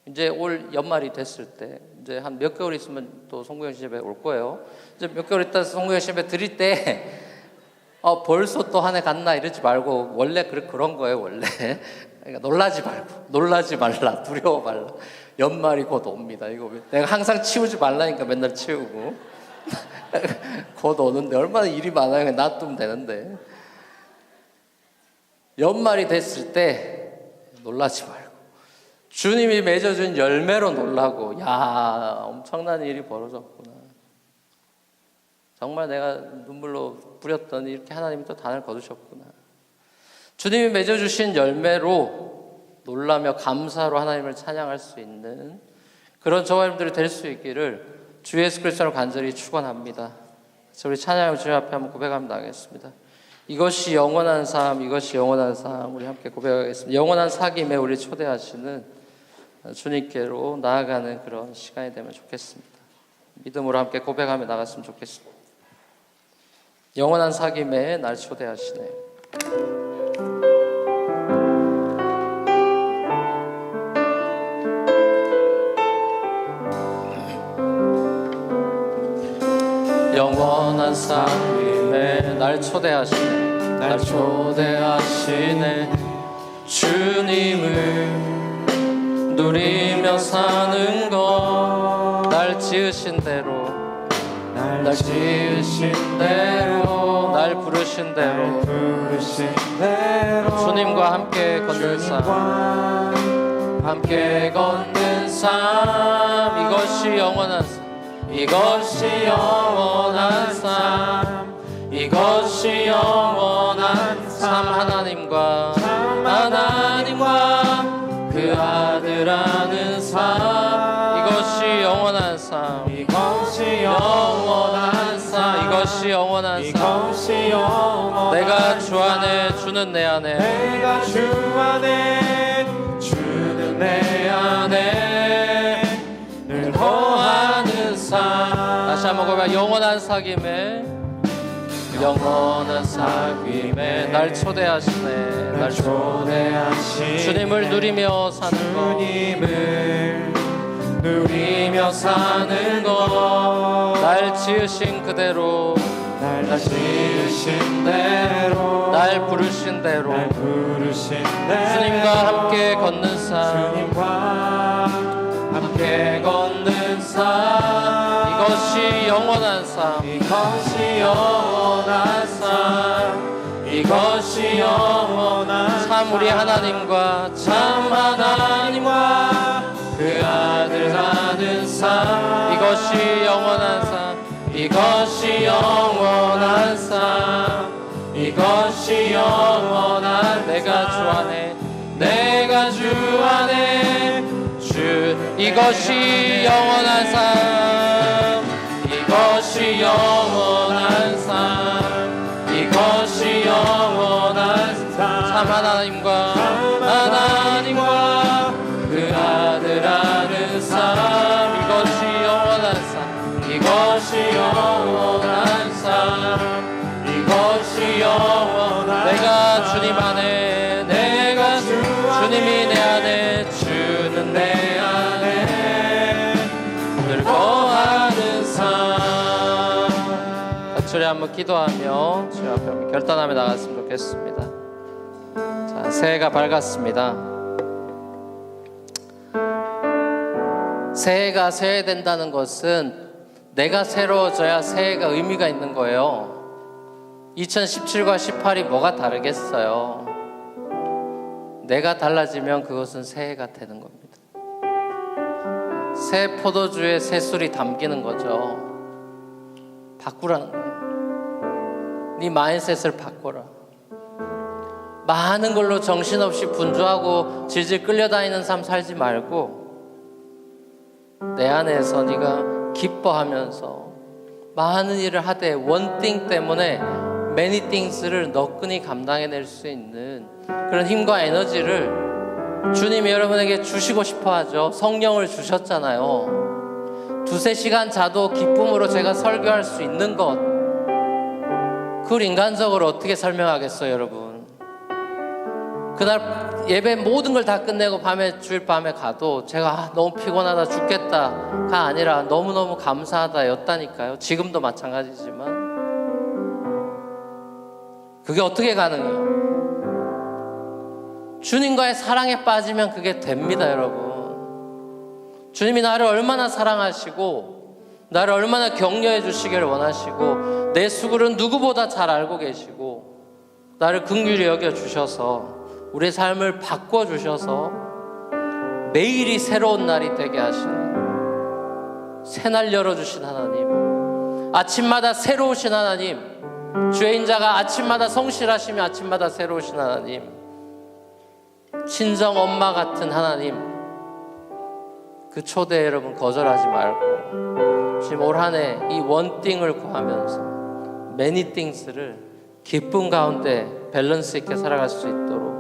Speaker 1: 이제 올 연말이 됐을 때 이제 한 몇 개월 있으면 또 송구영 씨 집에 올 거예요. 이제 몇 개월 있다 송구영 씨 집에 드릴 때 벌써 또 한 해 갔나 이러지 말고 원래 그런 거예요. 원래 그러니까 놀라지 말라 두려워 말라. 연말이 곧 옵니다. 이거 내가 항상 치우지 말라니까 맨날 치우고 곧 오는데 얼마나 일이 많아요. 놔두면 되는데 연말이 됐을 때 놀라지 말고 주님이 맺어준 열매로 놀라고 야 엄청난 일이 벌어졌구나. 정말 내가 눈물로 뿌렸더니 이렇게 하나님이 또 단을 거두셨구나. 주님이 맺어주신 열매로 놀라며 감사로 하나님을 찬양할 수 있는 그런 저와 여러분들이 될 수 있기를 주 예수 그리스도로 간절히 축원합니다. 그래서 우리 찬양을 주님 앞에 한번 고백하며 나가겠습니다. 이것이 영원한 삶, 이것이 영원한 삶 우리 함께 고백하겠습니다. 영원한 사귐에 우리 초대하시는 주님께로 나아가는 그런 시간이 되면 좋겠습니다. 믿음으로 함께 고백하며 나갔으면 좋겠습니다. 영원한 사귐에 날 초대하시네. 영원한 사귐에 날 초대하시네. 날 초대하시네. 주님을 누리며 사는 것 날 지으신 대로 날 지으신 대로 날 부르신 대로 주님과 함께 걷는 삶 함께 걷는 삶 이것이 영원한 삶 이것이 영원한 삶 이것이 영원한 삶 하나님과 그 아들 아는 삶 이것이 영원한 삶 이것이 영원한 삶 이것이 영원한 삶 내가 주 안에 주는 내 안에 내가 주 안에 주는 내 안에 늘 거하는 삶 다시 한번 고백해 영원한 사귐에 영원한 사귐에 날 초대하시네 날 초대하시네 주님을 누리며 사는 것 주님을 누리며 사는 것 날 지으신 그대로 날 지으신 대로 날 부르신 대로 주님과 함께 걷는 삶 주님과 함께 걷는 삶 이것이 영원한 삶 이것이 영원한 삶 이것이 영원한 삶 우리 하나님과 참 하나님과 그 아들 아는 삶 이것이 영원한 삶 이것이 영원한 삶 이것이 영원한 내가 주 안에 내가 주 안에 주 이것이 영원한 삶 이것이 영원한 삶 이것이 영원한 삶 하나님과 그 아들 아는 삶 이것이 영원한 삶 이것이 영원한 삶 이것이 영원한 내가 주님 안에 내가 주님이 내 안에 주는 내 안에 늘 거하는 삶 같이 한번 기도하며 주 앞에 한번 결단하며 나갔으면 좋겠습니다. 자, 새해가 밝았습니다. 새해가 새해된다는 것은 내가 새로워져야 새해가 의미가 있는 거예요. 2017과 18이 뭐가 다르겠어요? 내가 달라지면 그것은 새해가 되는 겁니다. 새 포도주에 새 술이 담기는 거죠. 바꾸라는 거예요. 네 마인셋을 바꿔라. 많은 걸로 정신없이 분주하고 질질 끌려다니는 삶 살지 말고 내 안에서 네가 기뻐하면서 많은 일을 하되 one thing 때문에 many things를 너끈히 감당해낼 수 있는 그런 힘과 에너지를 주님이 여러분에게 주시고 싶어 하죠. 성령을 주셨잖아요. 2-3시간 자도 기쁨으로 제가 설교할 수 있는 것, 그걸 인간적으로 어떻게 설명하겠어요, 여러분? 그날 예배 모든 걸 다 끝내고 주일 밤에 가도 제가 너무 피곤하다 죽겠다가 아니라 너무너무 감사하다 였다니까요. 지금도 마찬가지지만 그게 어떻게 가능해요? 주님과의 사랑에 빠지면 그게 됩니다, 여러분. 주님이 나를 얼마나 사랑하시고 나를 얼마나 격려해 주시기를 원하시고 내 수고를 누구보다 잘 알고 계시고 나를 긍휼히 여겨주셔서 우리의 삶을 바꿔주셔서 매일이 새로운 날이 되게 하시는 새날 열어주신 하나님, 아침마다 새로우신 하나님, 주의 인자가 아침마다 성실하시며 아침마다 새로우신 하나님, 친정 엄마 같은 하나님, 그 초대에 여러분 거절하지 말고 지금 올 한 해 이 one thing을 구하면서 many things를 기쁨 가운데 밸런스 있게 살아갈 수 있도록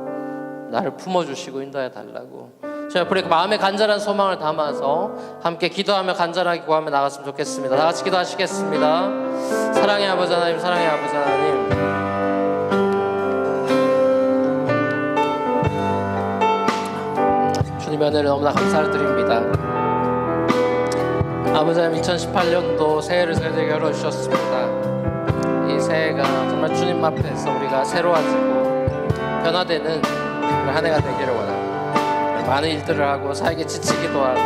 Speaker 1: 나를 품어주시고 인도해 달라고 저희 앞으로 마음의 간절한 소망을 담아서 함께 기도하며 간절하게 구하며 나갔으면 좋겠습니다. 다 같이 기도하시겠습니다. 사랑의 아버지 하나님, 사랑의 아버지 하나님, 주님의 은혜를 너무나 감사를 드립니다. 아버지 하나님, 2018년도 새해를 저희에게 열어주셨습니다. 이 새해가 정말 주님 앞에서 우리가 새로워지고 변화되는 한 해가 되기를 원합니다. 많은 일들을 하고 사에게 지치기도 하고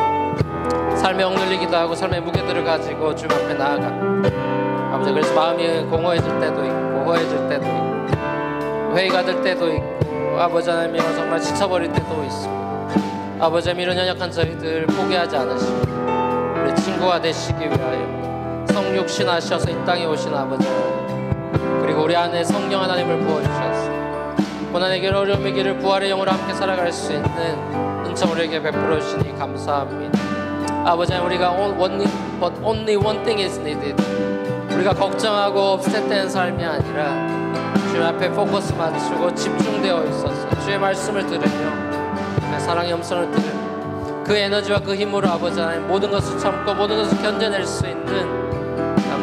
Speaker 1: 삶에 억눌리기도 하고 삶의 무게들을 가지고 주님 앞에 나아가 아버지, 그래서 마음이 공허해질 때도 있고 허해질 때도 있고 회의가 될 때도 있고 아버지 하나님 정말 지쳐버릴 때도 있습니다. 아버지 하나님, 이런 연약한 저희들 포기하지 않으시고 우리 친구가 되시기 위하여 성육신하셔서 이 땅에 오신 아버지 하나님, 그리고 우리 안에 성령 하나님을 부어주셔서 고난의 길, 어려움의 길을 부활의 영으로 함께 살아갈 수 있는 은총 우리에게 베풀어 주시니 감사합니다. 아버지 하나님, 우리가 only one thing is needed, 우리가 걱정하고 업셋된 삶이 아니라 주님 앞에 포커스 맞추고 집중되어 있어서 주의 말씀을 들으며 사랑의 음성을 들으며 그 에너지와 그 힘으로 아버지 하나님 모든 것을 참고 모든 것을 견뎌낼 수 있는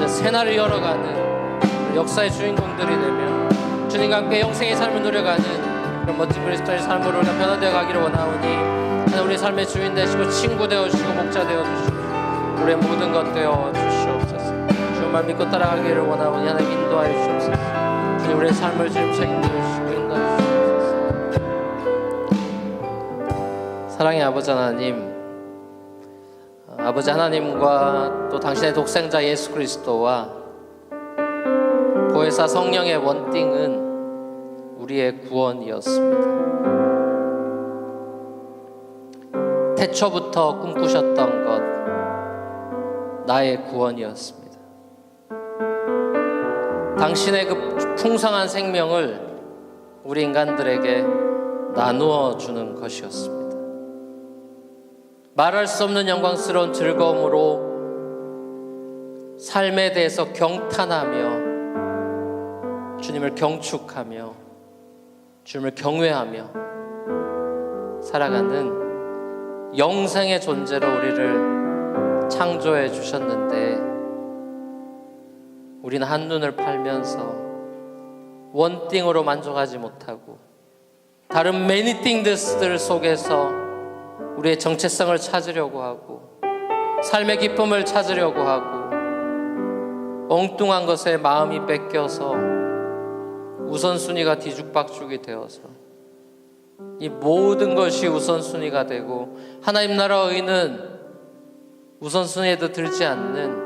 Speaker 1: 새날을 열어가는 역사의 주인공들이 되며 주님과 함께 영생의 삶을 누려가는 그런 멋진 그리스도의 삶으로 우리가 변화되어 가기를 원하오니 우리의 삶의 주인 되시고 친구 되어주시고 목자 되어주시고 우리의 모든 것 되어주시옵소서. 주말 믿고 따라가기를 원하오니 하나님 인도하여 주시옵소서. 주님, 우리의 삶을 주님 책임져 주시고 인도해 주시옵소서. 사랑의 아버지 하나님, 아버지 하나님과 또 당신의 독생자 예수 그리스도와 보혜사 성령의 원띵은 우리의 구원이었습니다. 태초부터 꿈꾸셨던 것, 나의 구원이었습니다. 당신의 그 풍성한 생명을 우리 인간들에게 나누어 주는 것이었습니다. 말할 수 없는 영광스러운 즐거움으로 삶에 대해서 경탄하며 주님을 경축하며 주님을 경외하며 살아가는 영생의 존재로 우리를 창조해 주셨는데 우리는 한눈을 팔면서 원띵으로 만족하지 못하고 다른 many things들 속에서 우리의 정체성을 찾으려고 하고 삶의 기쁨을 찾으려고 하고 엉뚱한 것에 마음이 뺏겨서 우선순위가 뒤죽박죽이 되어서 이 모든 것이 우선순위가 되고 하나님 나라 의는 우선순위에도 들지 않는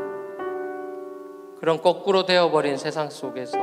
Speaker 1: 그런 거꾸로 되어버린 세상 속에서